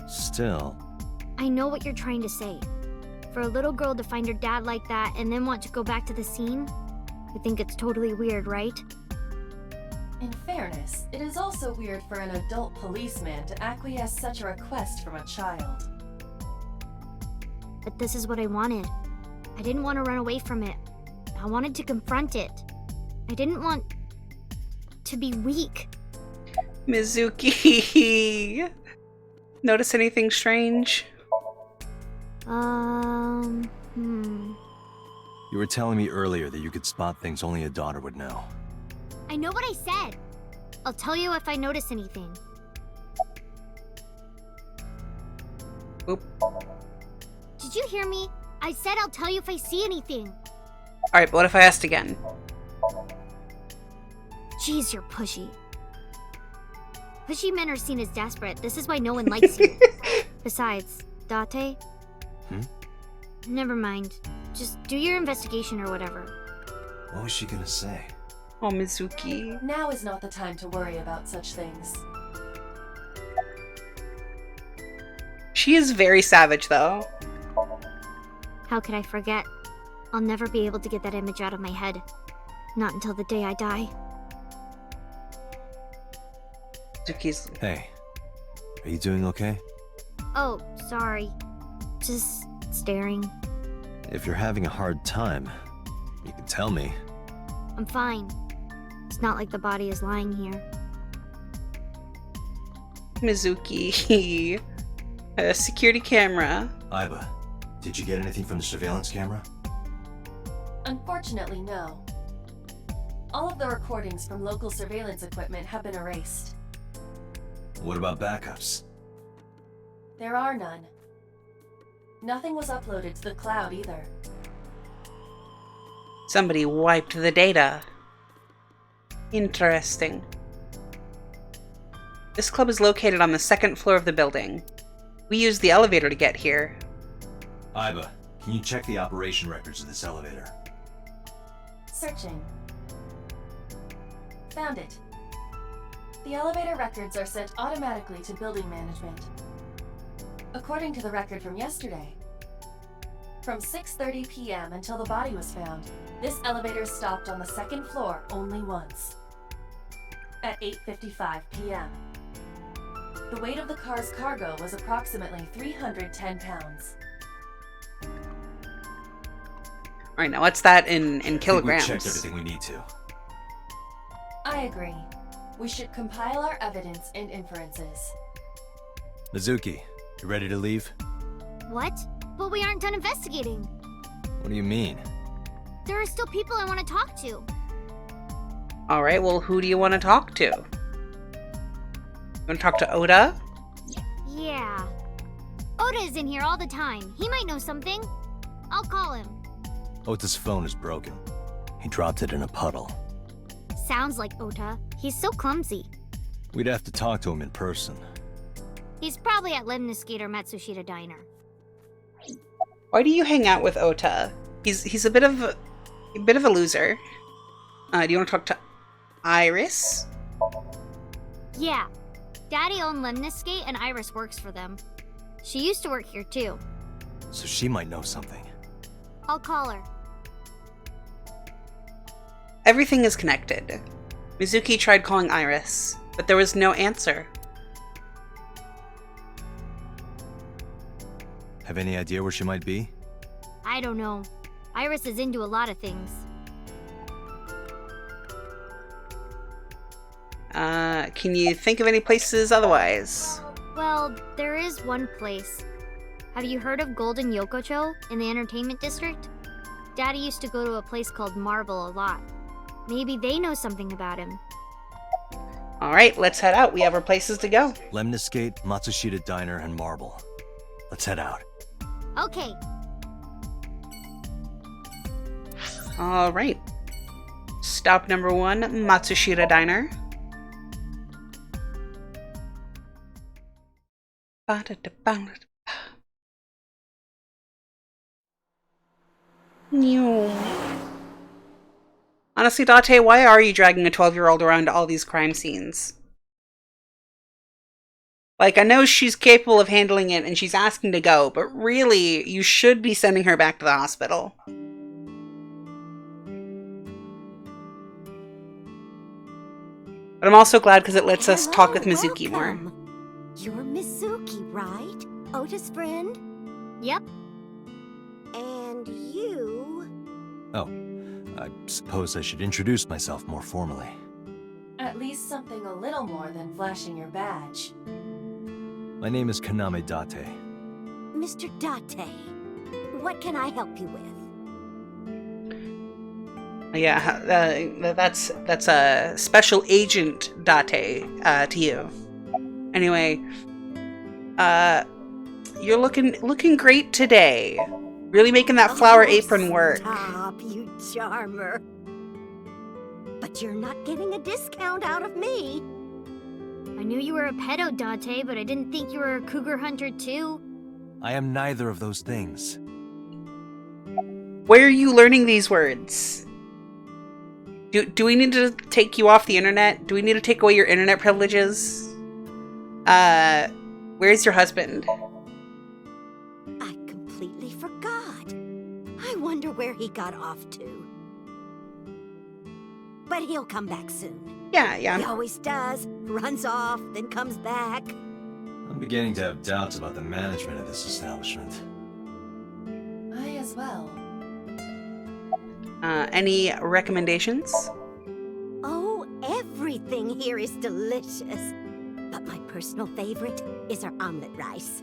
Still. I know what you're trying to say. For a little girl to find her dad like that and then want to go back to the scene, you think it's totally weird, right? In fairness, it is also weird for an adult policeman to acquiesce such a request from a child. But this is what I wanted. I didn't want to run away from it. I wanted to confront it. I didn't want to be weak. Mizuki! Notice anything strange? You were telling me earlier that you could spot things only a daughter would know. I know what I said. I'll tell you if I notice anything. Oop. Did you hear me? I said I'll tell you if I see anything. Alright, but what if I asked again? Jeez, you're pushy. Pushy men are seen as desperate. This is why no one likes you. Besides, Date? Never mind. Just do your investigation or whatever. What was she gonna say? Oh, Mizuki. Now is not the time to worry about such things. She is very savage, though. How could I forget? I'll never be able to get that image out of my head. Not until the day I die. Mizuki's... Hey, are you doing okay? Oh, sorry. Just staring. If you're having a hard time, you can tell me. I'm fine. It's not like the body is lying here. Mizuki. A security camera. Aiba, did you get anything from the surveillance camera? Unfortunately, no. All of the recordings from local surveillance equipment have been erased. What about backups? There are none. Nothing was uploaded to the cloud either. Somebody wiped the data. Interesting. This club is located on the second floor of the building. We used the elevator to get here. Aiba, can you check the operation records of this elevator? Searching. Found it. The elevator records are sent automatically to building management. According to the record from yesterday, from 6:30 p.m. until the body was found, this elevator stopped on the second floor only once. At 8:55 p.m. The weight of the car's cargo was approximately 310 pounds. Alright, now what's that in kilograms? I think we checked everything we need to. I agree. We should compile our evidence and inferences. Mizuki, you ready to leave? What? But we aren't done investigating. What do you mean? There are still people I want to talk to. Alright, well, who do you want to talk to? You want to talk to Oda? Yeah. Oda is in here all the time. He might know something. I'll call him. Ota's phone is broken. He dropped it in a puddle. Sounds like Ota. He's so clumsy. We'd have to talk to him in person. He's probably at Lemniscate or Matsushita Diner. Why do you hang out with Ota? He's a bit of a loser. Do you want to talk to Iris? Yeah. Daddy owned Lemniscate and Iris works for them. She used to work here too. So she might know something. I'll call her. Everything is connected. Mizuki tried calling Iris, but there was no answer. Have any idea where she might be? I don't know. Iris is into a lot of things. Can you think of any places otherwise? Well, there is one place. Have you heard of Golden Yokocho in the entertainment district? Daddy used to go to a place called Marble a lot. Maybe they know something about him. Alright, let's head out. We have our places to go. Lemniscate, Matsushita Diner, and Marble. Let's head out. Okay. Alright. Stop number 1, Matsushita Diner. Honestly, Date, why are you dragging a 12-year-old around to all these crime scenes? Like, I know she's capable of handling it and she's asking to go, but really, you should be sending her back to the hospital. But I'm also glad because it lets us talk with Mizuki more. You're Mizuki, right? Ota's friend? Yep. And you... Oh, I suppose I should introduce myself more formally. At least something a little more than flashing your badge. My name is Kaname Date. Mr. Date, what can I help you with? Yeah, that's a special agent Date to you. Anyway, you're looking great today. Really making that flower apron work. Stop, you charmer. But you're not getting a discount out of me. I knew you were a pedo, Date, but I didn't think you were a cougar hunter too. I am neither of those things. Where are you learning these words? Do we need to take you off the internet? Do we need to take away your internet privileges? Where's your husband? I completely forgot. I wonder where he got off to. But he'll come back soon. Yeah. He always does. Runs off, then comes back. I'm beginning to have doubts about the management of this establishment. I as well. Any recommendations? Oh, everything here is delicious. But my personal favorite is our omelet rice.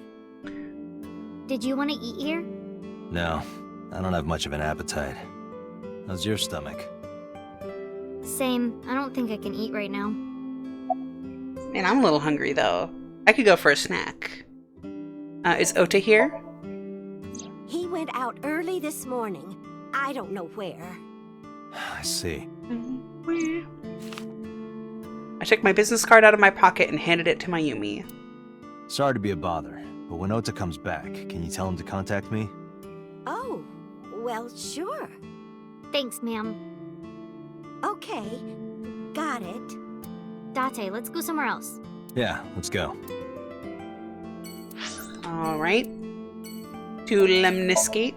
Did you want to eat here? No, I don't have much of an appetite. How's your stomach? Same. I don't think I can eat right now. Man, I'm a little hungry though. I could go for a snack. Is Ota here? He went out early this morning. I don't know where. I see. I took my business card out of my pocket and handed it to Mayumi. Sorry to be a bother, but when Ota comes back, can you tell him to contact me? Oh, well, sure. Thanks, ma'am. Okay. got it. Date, let's go somewhere else. Yeah, let's go. All right. To Lemniscate.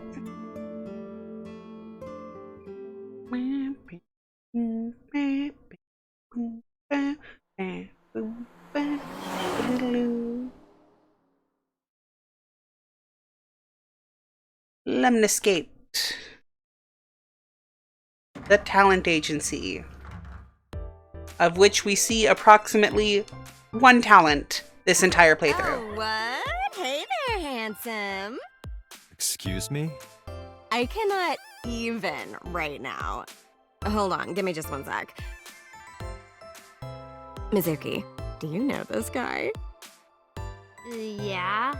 Lemniscate. The talent agency, of which we see approximately one talent this entire playthrough. Oh, what? Hey there, handsome. Excuse me? I cannot even right now. Hold on, give me just one sec. Mizuki, do you know this guy? Yeah?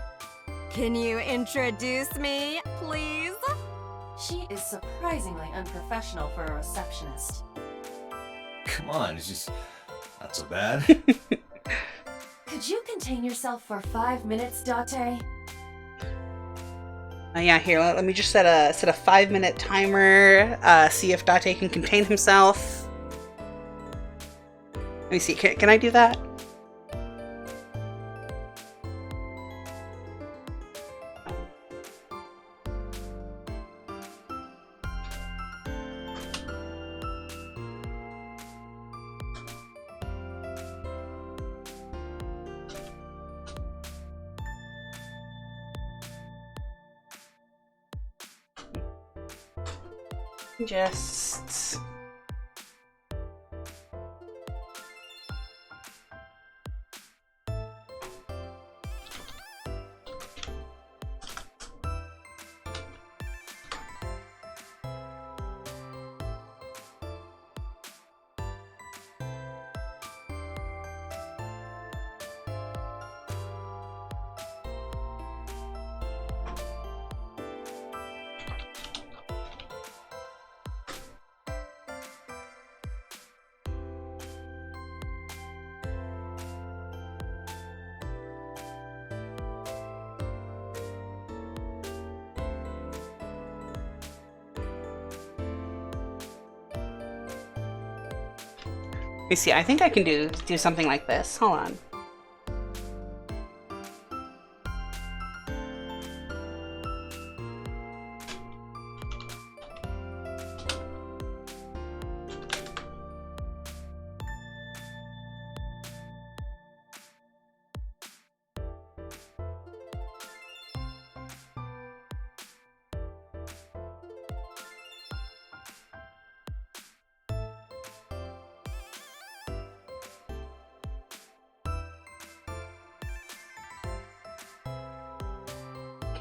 Can you introduce me, please? She is surprisingly unprofessional for a receptionist. Come on, it's just not so bad. Could you contain yourself for 5 minutes, Date? Yeah, here, let me just set a 5-minute timer, see if Date can contain himself. Let me see, can I do that? Just... Let me see, I think I can do something like this. Hold on.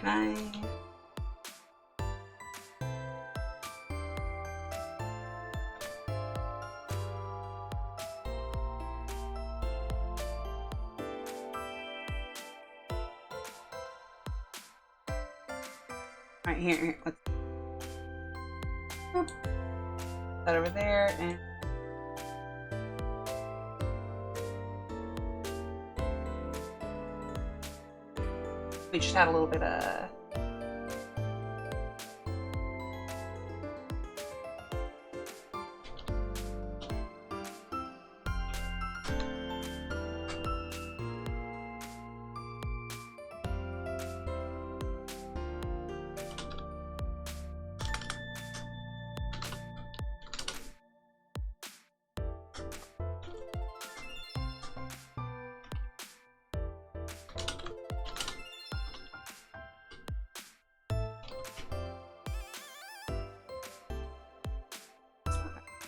Can I... Right here, let's put that over there, and we just had a little bit of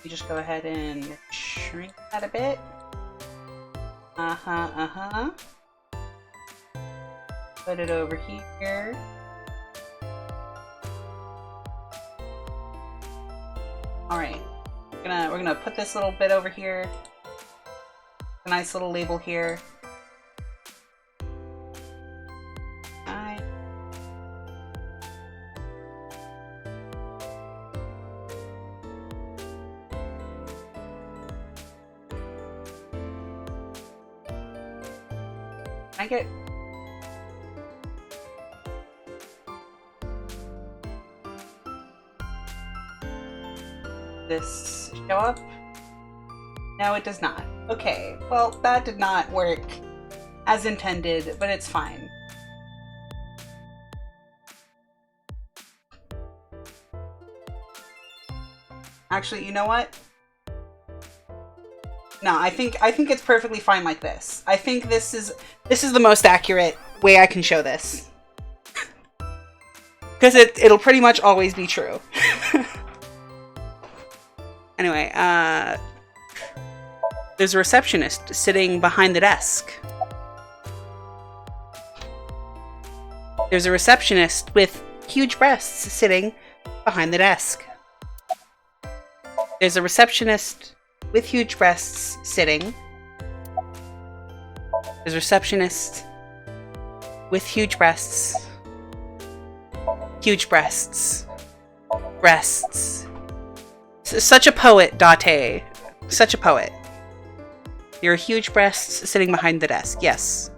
you just go ahead and shrink that a bit. Put it over here. All right, we're gonna put this little bit over here. A nice little label here. I get this show up? No, it does not. Okay, well, that did not work as intended, but it's fine. Actually, you know what? No, I think it's perfectly fine like this. I think this is the most accurate way I can show this. Because it'll pretty much always be true. Anyway, there's a receptionist sitting behind the desk. There's a receptionist with huge breasts sitting behind the desk. There's a receptionist with huge breasts sitting. There's a receptionist with huge breasts. Huge breasts. Breasts. Such a poet, Date. Such a poet. Your huge breasts sitting behind the desk. Yes.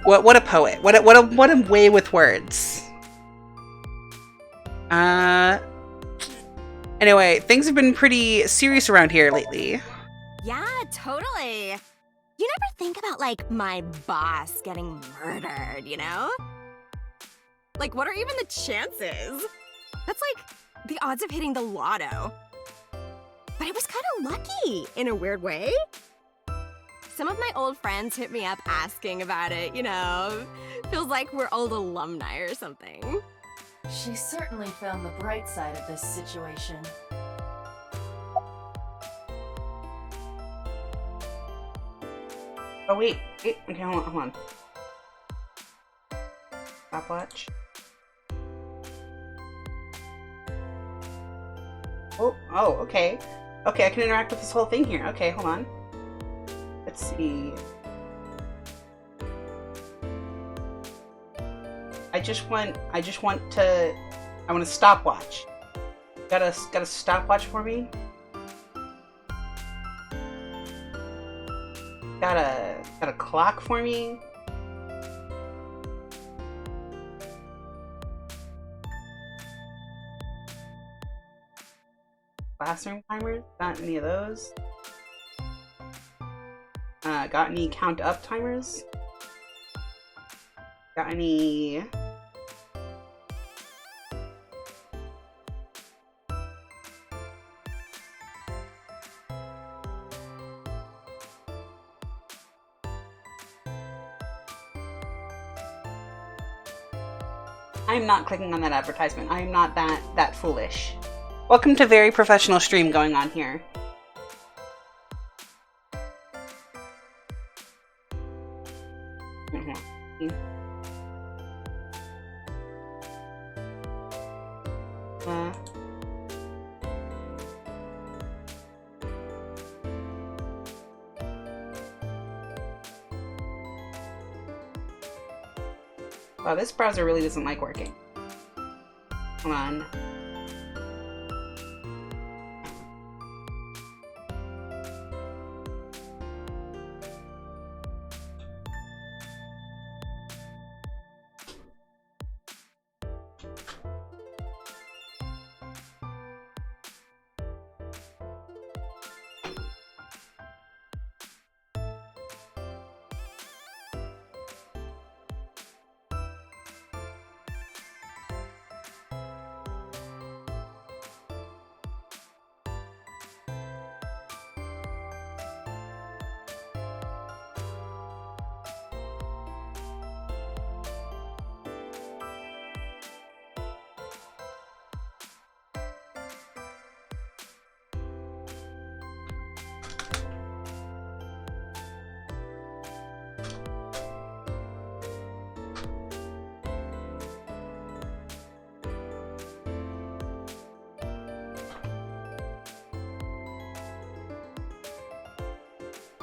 What a poet. What a way with words. Anyway, things have been pretty serious around here lately. Yeah, totally. You never think about, like, my boss getting murdered, you know? Like, what are even the chances? That's like the odds of hitting the lotto. But it was kind of lucky, in a weird way. Some of my old friends hit me up asking about it, you know? Feels like we're old alumni or something. She certainly found the bright side of this situation. Oh, wait. Okay, hold on. Stopwatch. Oh, okay. Okay, I can interact with this whole thing here. Okay, hold on. Let's see. I want a stopwatch. Got a stopwatch for me? Got a clock for me? Classroom timers? Got any of those? Got any count up timers? Got any... I'm not clicking on that advertisement. I am not that foolish. Welcome to very professional stream going on here. Wow, this browser really doesn't like working. Come on.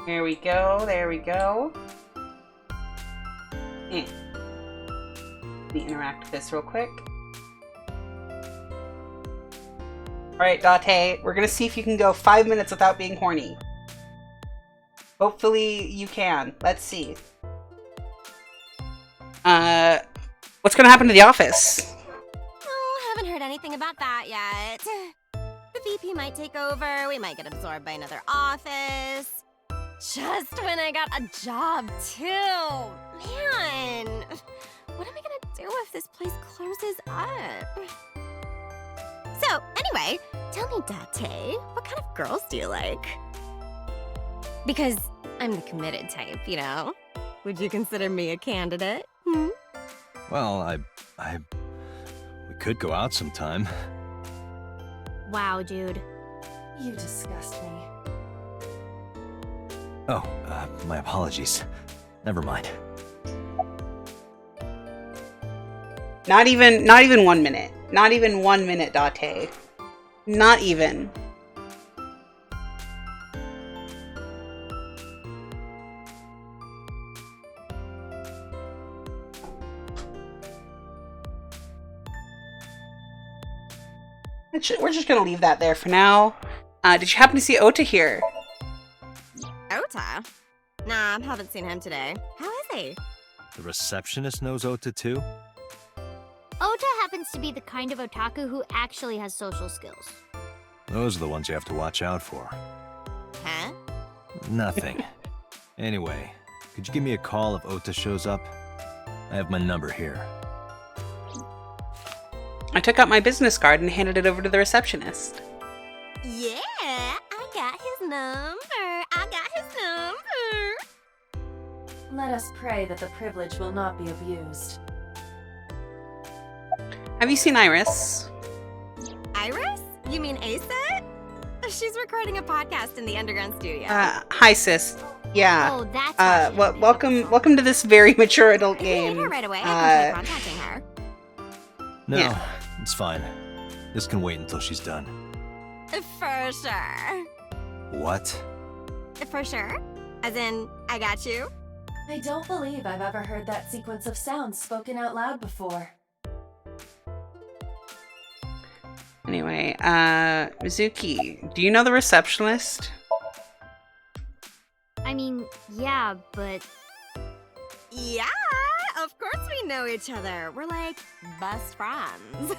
There we go, there we go. Let me interact with this real quick. Alright, Date, we're gonna see if you can go 5 minutes without being horny. Hopefully you can. Let's see. What's gonna happen to the office? Oh, haven't heard anything about that yet. The VP might take over, we might get absorbed by another office. Just when I got a job, too. Man, what am I gonna do if this place closes up? So, anyway, tell me, Date, what kind of girls do you like? Because I'm the committed type, you know? Would you consider me a candidate? Hmm? Well, we could go out sometime. Wow, dude. You disgust me. Oh, my apologies. Never mind. Not even 1 minute. Not even 1 minute, Date. Not even. We're just gonna leave that there for now. Did you happen to see Ota here? Ota? Nah, haven't seen him today. How is he? The receptionist knows Ota too? Ota happens to be the kind of otaku who actually has social skills. Those are the ones you have to watch out for. Huh? Nothing. Anyway, could you give me a call if Ota shows up? I have my number here. I took out my business card and handed it over to the receptionist. Yeah, I got his number. I got his number. Let us pray that the privilege will not be abused. Have you seen Iris? Iris? You mean Asa? She's recording a podcast in the underground studio. Hi, sis. Yeah. Oh, that's welcome to this very mature adult If you need game. her right away, I can try contacting her. No, Yeah. it's fine. This can wait until she's done. For sure. What? For sure? As in, I got you? I don't believe I've ever heard that sequence of sounds spoken out loud before. Anyway, Mizuki, do you know the receptionist? I mean, yeah, but Yeah, of course we know each other. We're like best friends.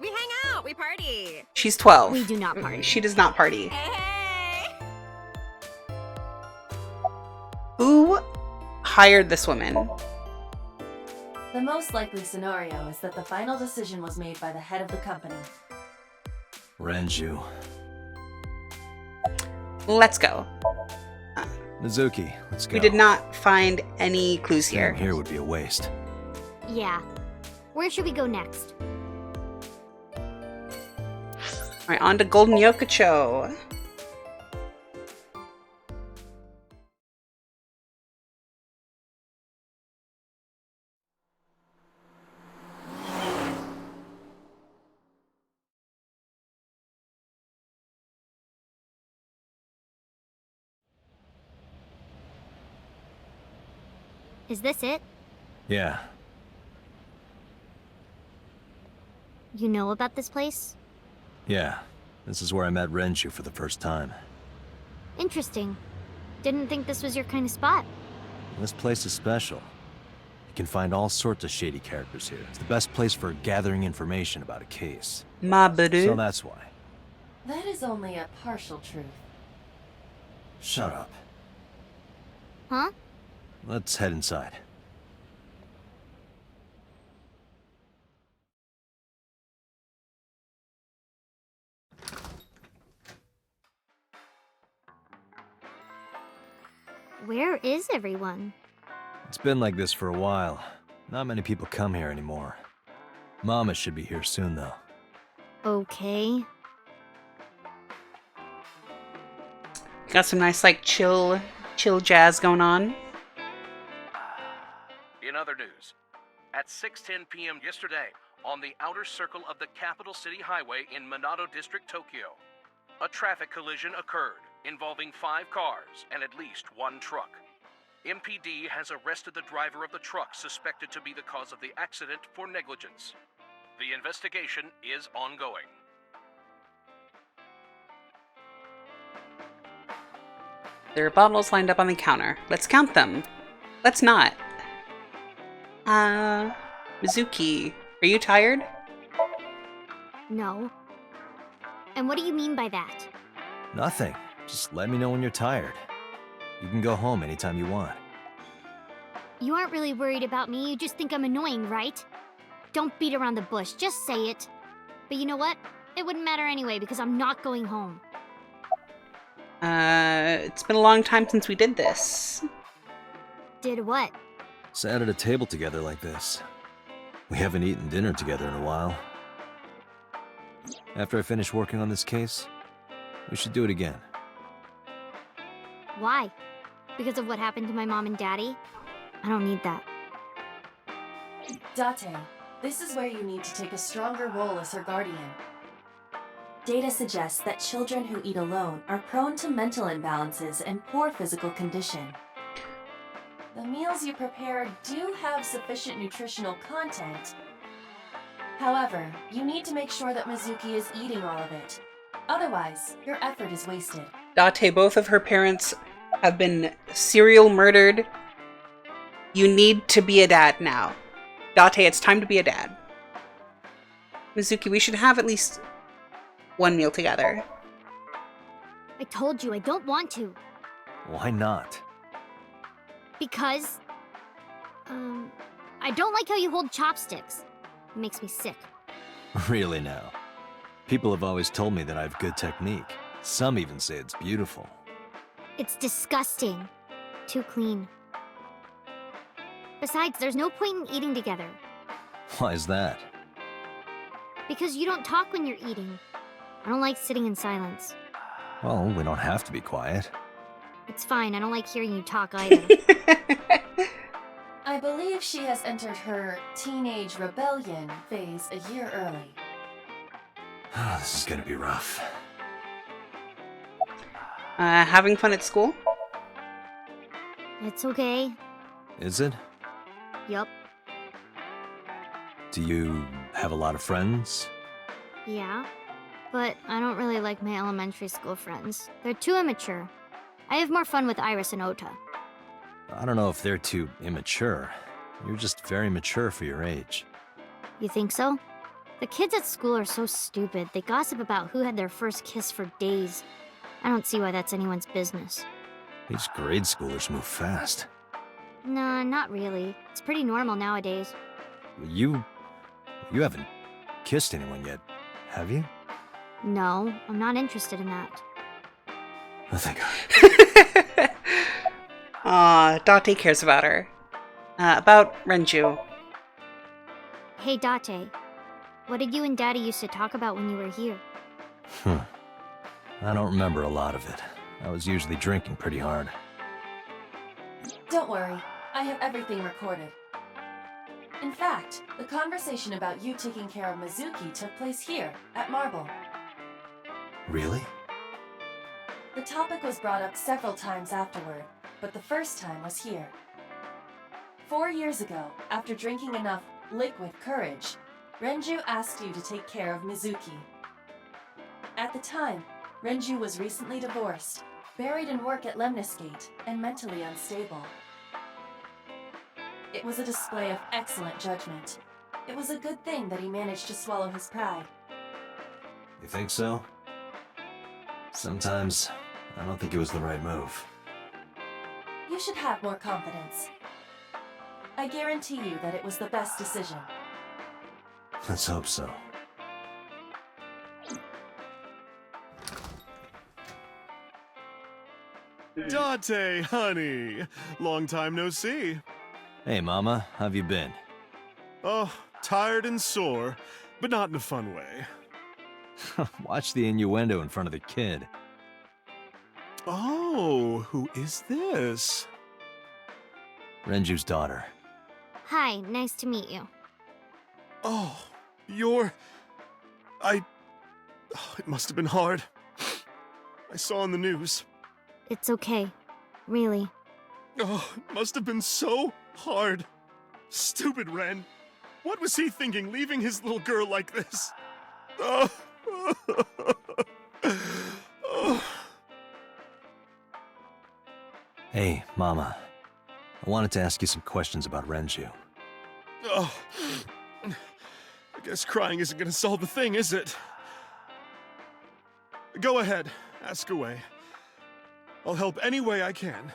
We hang out, we party. She's 12. we do not party. She does not party. Hey! Who hired this woman? The most likely scenario is that the final decision was made by the head of the company. Renju. Let's go. Mizuki, let's go. We did not find any clues Staying here. here would be a waste. Yeah. Where should we go next? Alright, on to Golden Yokocho. Is this it? Yeah, You know about this place? yeah. This is where I met Renju for the first time. Interesting. Didn't think this was your kind of spot. This place is special. You can find all sorts of shady characters here. It's the best place for gathering information about a case. Mabudu. So that's why. That is only a partial truth. Shut up. Huh? Let's head inside. Where is everyone? It's been like this for a while. Not many people come here anymore. Mama should be here soon, though. Okay. Got some nice, like, chill jazz going on. In other news, at 6:10 p.m. yesterday, on the outer circle of the Capital City Highway in Minato District, Tokyo, a traffic collision occurred involving 5 cars and at least 1 truck. MPD has arrested the driver of the truck suspected to be the cause of the accident for negligence. The investigation is ongoing. There are bottles lined up on the counter. Let's count them. Let's not. Mizuki, are you tired? No. And what do you mean by that? Nothing. Just let me know when you're tired. You can go home anytime you want. You aren't really worried about me, you just think I'm annoying, right? Don't beat around the bush, just say it. But you know what? It wouldn't matter anyway, because I'm not going home. It's been a long time since we did this. Did what? Sat at a table together like this. We haven't eaten dinner together in a while. After I finish working on this case, we should do it again. Why? Because of what happened to my mom and daddy? I don't need that. Date, this is where you need to take a stronger role as her guardian. Data suggests that children who eat alone are prone to mental imbalances and poor physical condition. The meals you prepare do have sufficient nutritional content. However, you need to make sure that Mizuki is eating all of it. Otherwise, your effort is wasted. Date, both of her parents have been serial murdered. You need to be a dad now. Date, it's time to be a dad. Mizuki, we should have at least one meal together. I told you I don't want to. Why not? Because... I don't like how you hold chopsticks. It makes me sick. Really now? People have always told me that I have good technique. Some even say it's beautiful. It's disgusting. Too clean. Besides, there's no point in eating together. Why is that? Because you don't talk when you're eating. I don't like sitting in silence. Well, we don't have to be quiet. It's fine, I don't like hearing you talk either. I believe she has entered her teenage rebellion phase a year early. This is gonna be rough. Having fun at school? It's okay. Is it? Yup. Do you have a lot of friends? Yeah. But I don't really like my elementary school friends. They're too immature. I have more fun with Iris and Ota. I don't know if they're too immature. You're just very mature for your age. You think so? The kids at school are so stupid. They gossip about who had their first kiss for days. I don't see why that's anyone's business. These grade schoolers move fast. Nah, not really. It's pretty normal nowadays. You haven't kissed anyone yet, have you? No, I'm not interested in that. Oh, thank God. Aw, Date cares about her. About Renju. Hey, Date. What did you and Daddy used to talk about when you were here? I don't remember a lot of it. I was usually drinking pretty hard. Don't worry, I have everything recorded. In fact, the conversation about you taking care of Mizuki took place here, at Marble. Really? The topic was brought up several times afterward, but the first time was here. 4 years ago, after drinking enough liquid courage, Renju asked you to take care of Mizuki. At the time, Renju was recently divorced, buried in work at Lemniscate, and mentally unstable. It was a display of excellent judgment. It was a good thing that he managed to swallow his pride. You think so? Sometimes, I don't think it was the right move. You should have more confidence. I guarantee you that it was the best decision. Let's hope so. Date, honey! Long time no see. Hey, Mama, how've you been? Oh, tired and sore, but not in a fun way. Watch the innuendo in front of the kid. Oh, who is this? Renju's daughter. Hi, nice to meet you. Oh, you're... Oh, it must have been hard. I saw on the news. It's okay. Really. Oh, it must have been so hard. Stupid Ren. What was he thinking, leaving his little girl like this? Oh. Oh. Hey, Mama. I wanted to ask you some questions about Renju. Oh. I guess crying isn't gonna solve the thing, is it? Go ahead, ask away. I'll help any way I can.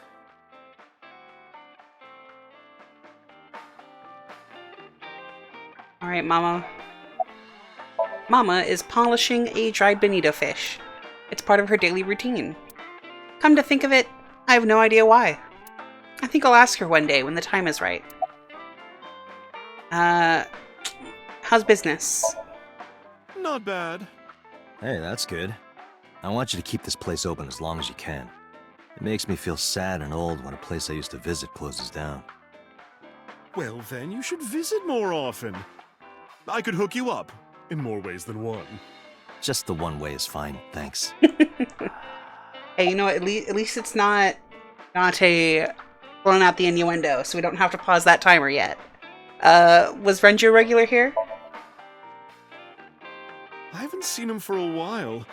All right, Mama. Mama is polishing a dried bonito fish. It's part of her daily routine. Come to think of it, I have no idea why. I think I'll ask her one day when the time is right. How's business? Not bad. Hey, that's good. I want you to keep this place open as long as you can. It makes me feel sad and old when a place I used to visit closes down. Well, then you should visit more often. I could hook you up in more ways than one. Just the one way is fine, thanks. Hey, you know what? At least it's not Dante blowing out the innuendo, so we don't have to pause that timer yet. Was Renju regular here? I haven't seen him for a while.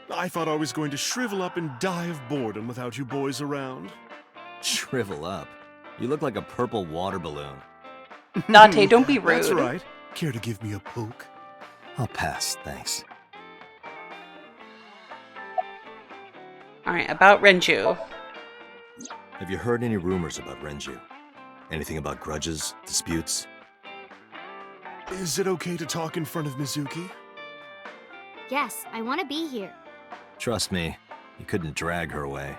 I thought I was going to shrivel up and die of boredom without you boys around. Shrivel up? You look like a purple water balloon. Dante, don't be rude. That's right. Care to give me a poke? I'll pass, thanks. Alright, about Renju. Have you heard any rumors about Renju? Anything about grudges, disputes? Is it okay to talk in front of Mizuki? Yes, I want to be here. Trust me, you couldn't drag her away.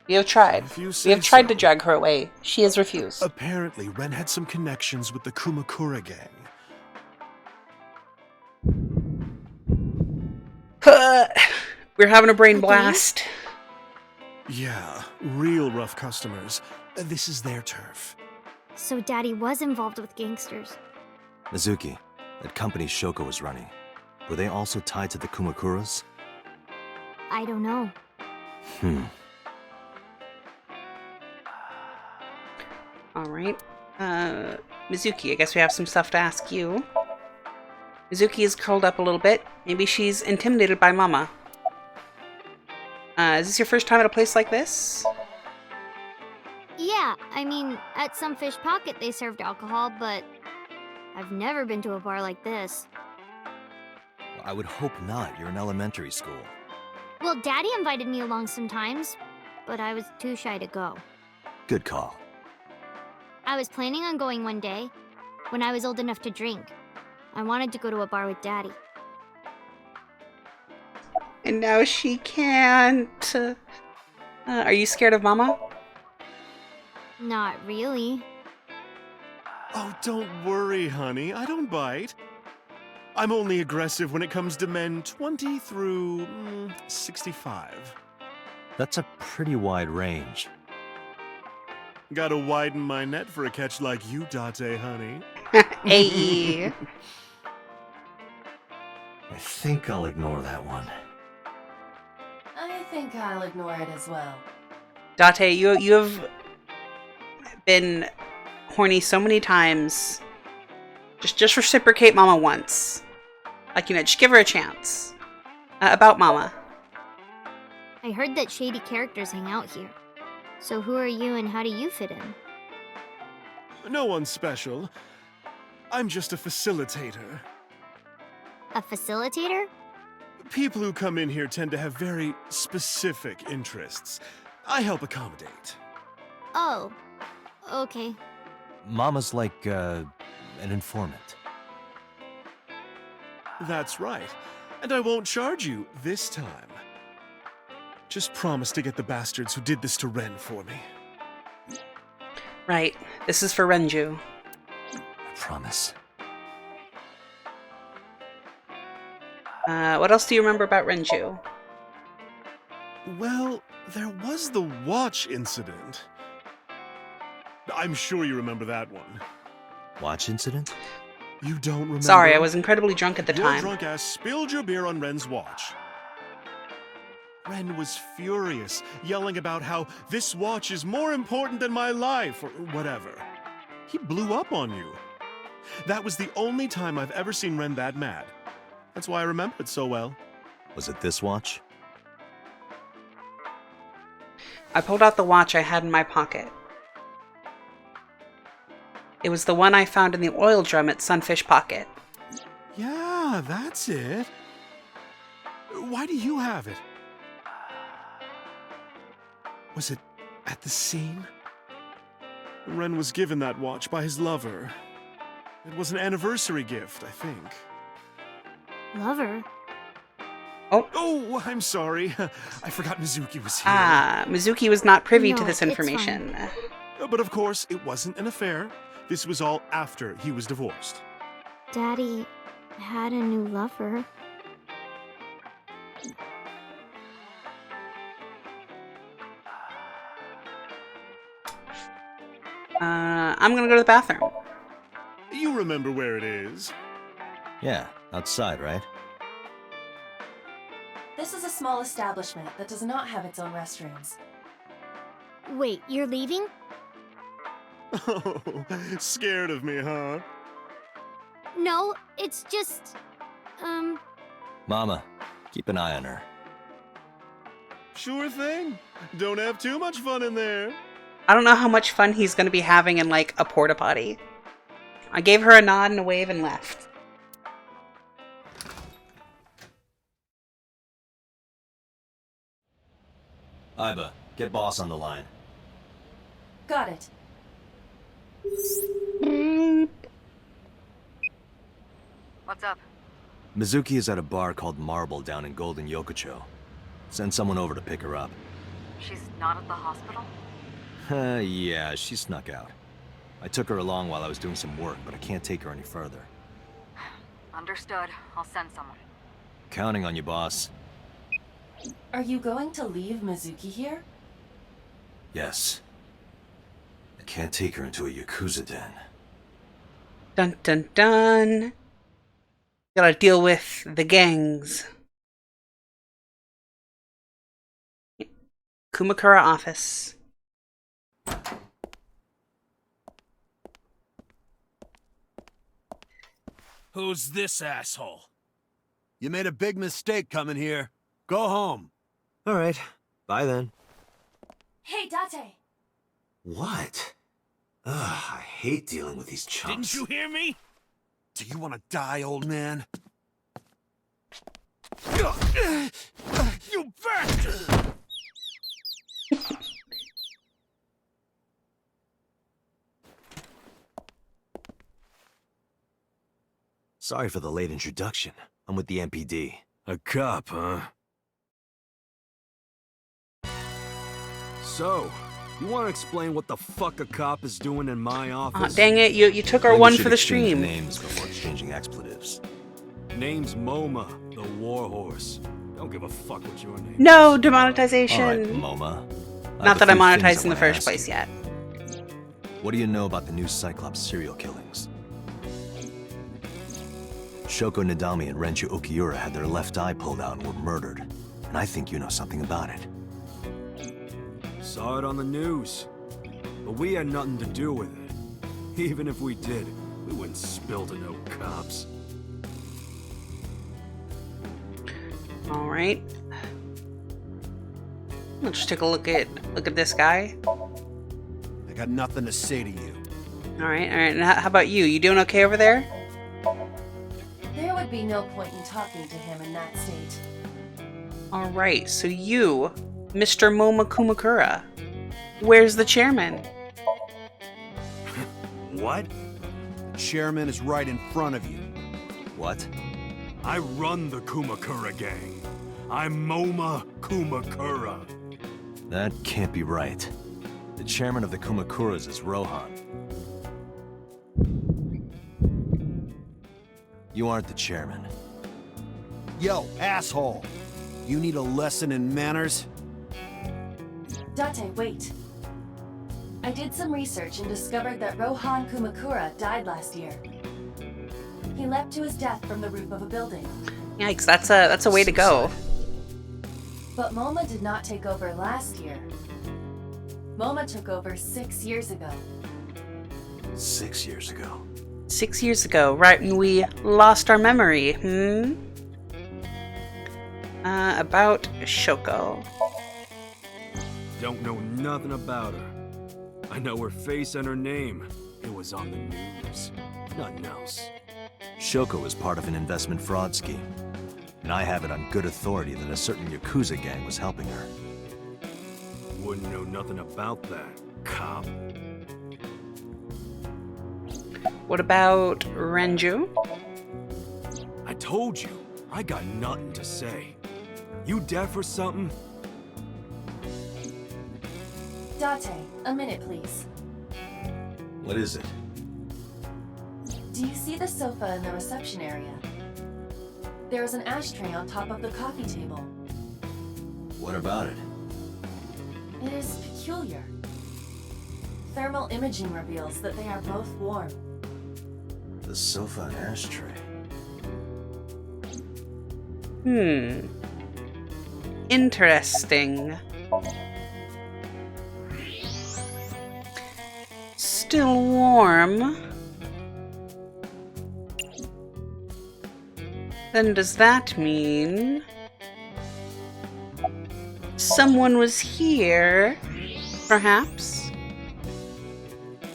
We have tried. If you We say have tried to so. drag her away. She has refused. Apparently, Ren had some connections with the Kumakura gang. We're having a brain Okay. blast. Yeah, real rough customers. This is their turf. So Daddy was involved with gangsters. Mizuki, that company Shoko was running, were they also tied to the Kumakuras? I don't know. Alright. Mizuki, I guess we have some stuff to ask you. Mizuki is curled up a little bit. Maybe she's intimidated by Mama. Is this your first time at a place like this? Yeah, I mean, at some fish pocket they served alcohol, but I've never been to a bar like this. I would hope not. You're in elementary school. Well, Daddy invited me along sometimes, but I was too shy to go. Good call. I was planning on going one day, when I was old enough to drink. I wanted to go to a bar with Daddy. And now she can't. Are you scared of Mama? Not really. Oh, don't worry, honey. I don't bite. I'm only aggressive when it comes to men 20 through 65. That's a pretty wide range. Gotta widen my net for a catch like you, Date, honey. Hey. I think I'll ignore that one. I think I'll ignore it as well. Date, you have been horny so many times. Just reciprocate Mama once. Like, you know, just give her a chance. About Mama. I heard that shady characters hang out here. So who are you and how do you fit in? No one special. I'm just a facilitator. A facilitator? People who come in here tend to have very specific interests. I help accommodate. Oh, okay. Mama's like, an informant. That's right. And I won't charge you this time. Just promise to get the bastards who did this to Ren for me. Right. This is for Renju. I promise. What else do you remember about Renju? Well, there was the watch incident. I'm sure you remember that one. Watch incident? You don't remember? Sorry, I was incredibly drunk at the Your time. drunk ass spilled your beer on Ren's watch. Ren was furious, yelling about how this watch is more important than my life, or whatever. He blew up on you. That was the only time I've ever seen Ren that mad. That's why I remember it so well. Was it this watch? I pulled out the watch I had in my pocket. It was the one I found in the oil drum at Sunfish Pocket. Yeah, that's it. Why do you have it? Was it at the scene? Ren was given that watch by his lover. It was an anniversary gift, I think. Lover? Oh, I'm sorry. I forgot Mizuki was here. Mizuki was not privy to No, this it's information. But of course, it wasn't an affair. This was all after he was divorced. Daddy had a new lover. I'm gonna go to the bathroom. You remember where it is? Yeah, outside, right? This is a small establishment that does not have its own restrooms. Wait, you're leaving? Oh, scared of me, huh? No, it's just... Mama, keep an eye on her. Sure thing. Don't have too much fun in there. I don't know how much fun he's gonna be having in, like, a porta potty. I gave her a nod and a wave and left. Iba, get boss on the line. Got it. What's up? Mizuki is at a bar called Marble down in Golden Yokocho. Send someone over to pick her up. She's not at the hospital? Yeah, she snuck out. I took her along while I was doing some work, but I can't take her any further. Understood. I'll send someone. Counting on you, boss. Are you going to leave Mizuki here? Yes. I can't take her into a Yakuza den. Dun dun dun. Gotta deal with the gangs. Kumakura office. Who's this asshole? You made a big mistake coming here. Go home. All right. Bye then. Hey, Date! What? Ugh, I hate dealing with these chumps. Didn't you hear me? Do you want to die, old man? You bastard! Sorry for the late introduction. I'm with the MPD. A cop, huh? So, you want to explain what the fuck a cop is doing in my office? Dang it, you took our Maybe we one should for the exchange stream. names before exchanging expletives. Name's MoMA, the warhorse. Don't give a fuck what your name No is. demonetization. All right, Moma. Not that I monetized in the first place yet. What do you know about the new Cyclops serial killings? Shoko Nadami and Renju Okiura had their left eye pulled out and were murdered. And I think you know something about it. Saw it on the news. But we had nothing to do with it. Even if we did, we wouldn't spill to no cops. Alright. Let's just take a look at this guy. I got nothing to say to you. Alright. And how about you? You doing okay over there? There would be no point in talking to him in that state. Alright, so you, Mr. Moma Kumakura. Where's the chairman? What? The chairman is right in front of you. What? I run the Kumakura gang. I'm MoMA Kumakura. That can't be right. The chairman of the Kumakuras is Rohan. You aren't the chairman. Yo, asshole! You need a lesson in manners? Date, wait. I did some research and discovered that Rohan Kumakura died last year. He leapt to his death from the roof of a building. Yikes, that's a way to go. But MoMA did not take over last year. MoMA took over 6 years ago. 6 years ago. 6 years ago, right when we lost our memory, about Shoko. Don't know nothing about her. I know her face and her name. It was on the news. Nothing else. Shoko was part of an investment fraud scheme. And I have it on good authority that a certain Yakuza gang was helping her. Wouldn't know nothing about that, cop. What about Renju? I told you, I got nothing to say. You deaf or something? Date, a minute, please. What is it? Do you see the sofa in the reception area? There is an ashtray on top of the coffee table. What about it? It is peculiar. Thermal imaging reveals that they are both warm. The sofa and ashtray. Interesting. Still warm. Then does that mean someone was here, perhaps?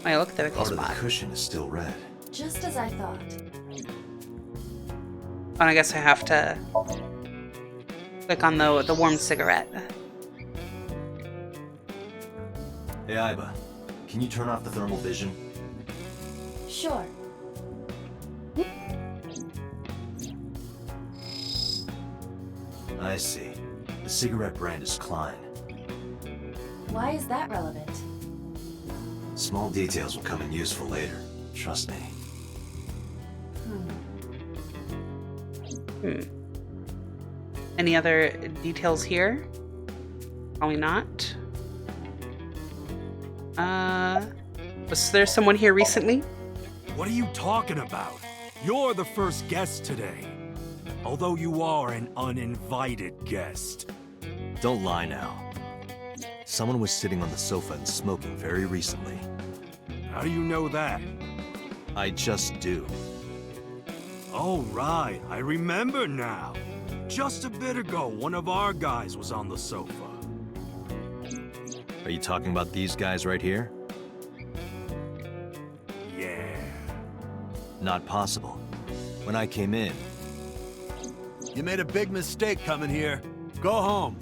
Oh, yeah, look at the Part of the spot. cushion is still red. Just as I thought. Oh, I guess I have to click on the warm cigarette. Hey, Aiba, can you turn off the thermal vision? Sure. I see. The cigarette brand is Klein. Why is that relevant? Small details will come in useful later. Trust me. Any other details here? Probably not. Was there someone here recently? What are you talking about? You're the first guest today. Although you are an uninvited guest. Don't lie now. Someone was sitting on the sofa and smoking very recently. How do you know that? I just do. Oh, right. I remember now. Just a bit ago, one of our guys was on the sofa. Are you talking about these guys right here? Yeah. Not possible. When I came in... You made a big mistake coming here. Go home.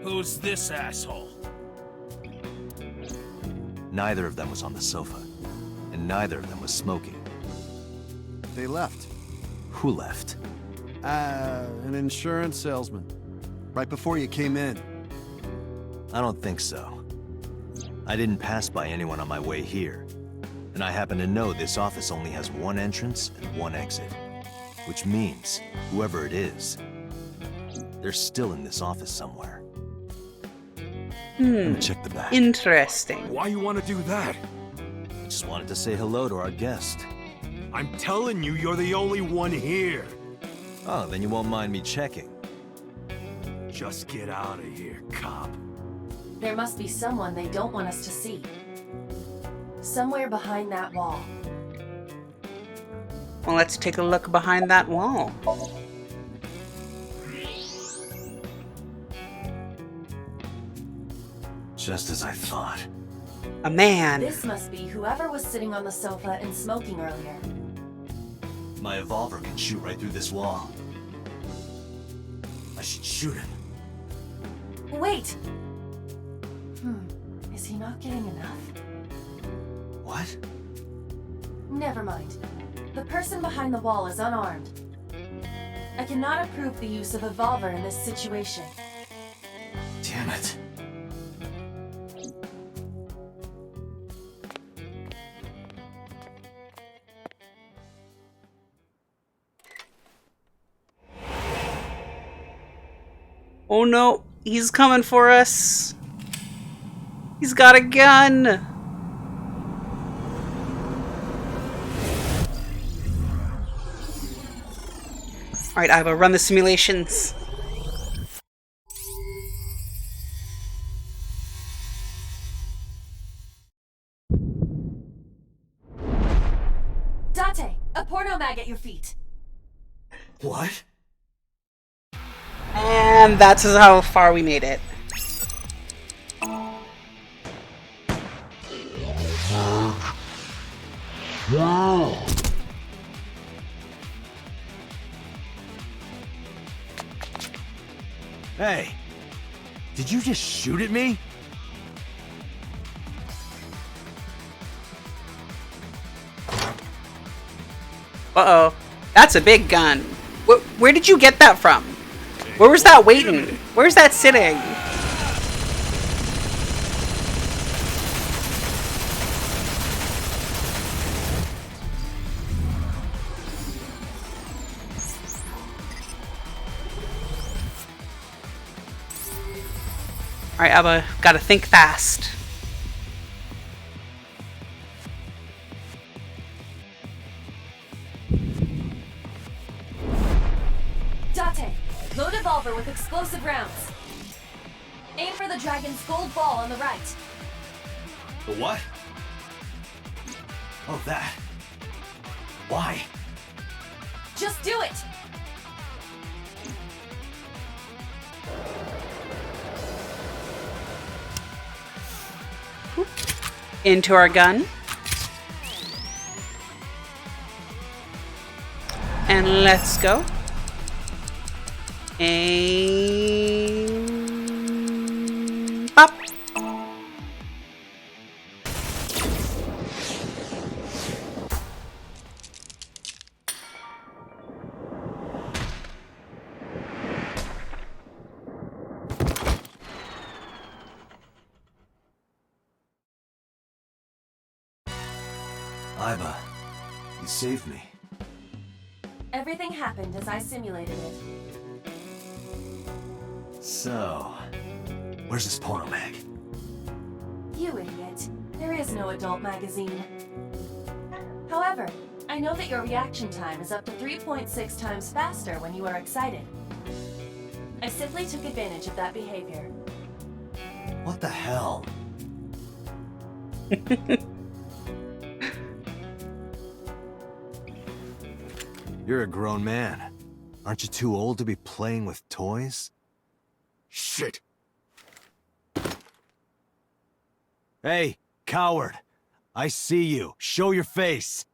Who's this asshole? Neither of them was on the sofa. And neither of them was smoking. They left. Who left? An insurance salesman. Right before you came in. I don't think so. I didn't pass by anyone on my way here. And I happen to know this office only has one entrance and one exit. Which means, whoever it is, they're still in this office somewhere. Let me check the back. Interesting. Why you want to do that? I just wanted to say hello to our guest. I'm telling you, you're the only one here. Oh, then you won't mind me checking. Just get out of here, cop. There must be someone they don't want us to see. Somewhere behind that wall. Well, let's take a look behind that wall. Just as I thought. A man. This must be whoever was sitting on the sofa and smoking earlier. My evolver can shoot right through this wall. I should shoot him. Wait! Is he not getting enough? What? Never mind. The person behind the wall is unarmed. I cannot approve the use of evolver in this situation. Damn it. Oh no, he's coming for us. He's got a gun. Alright, Iva, run the simulations. Date, a porno mag at your feet. What? And that's how far we made it. Hey, did you just shoot at me? Uh-oh. That's a big gun. Where did you get that from? Where was that waiting? Where's that sitting? Alright, Abba, gotta think fast. Date, load revolver with explosive rounds. Aim for the dragon's gold ball on the right. The what? Oh, that. Why? Just do it! Into our gun. And let's go. Aim. Pop. Iva, you saved me. Everything happened as I simulated it. So, where's this porno mag? You idiot. There is no adult magazine. However, I know that your reaction time is up to 3.6 times faster when you are excited. I simply took advantage of that behavior. What the hell? You're a grown man. Aren't you too old to be playing with toys? Shit! Hey, coward. I see you. Show your face.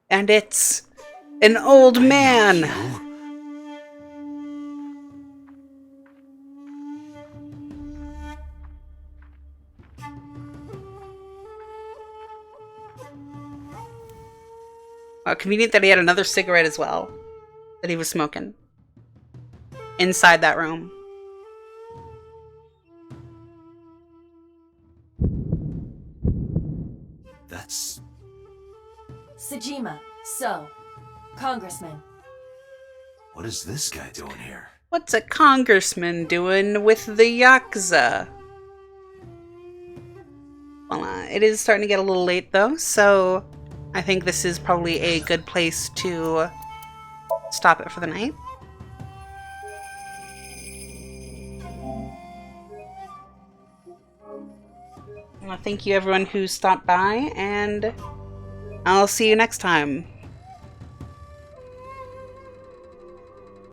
And it's an old man. Convenient that he had another cigarette as well that he was smoking inside that room. That's... Sejima, so, Congressman. What is this guy doing here? What's a congressman doing with the Yakuza? Well, it is starting to get a little late though, so I think this is probably a good place to stop it for the night. Well, thank you everyone who stopped by, and I'll see you next time.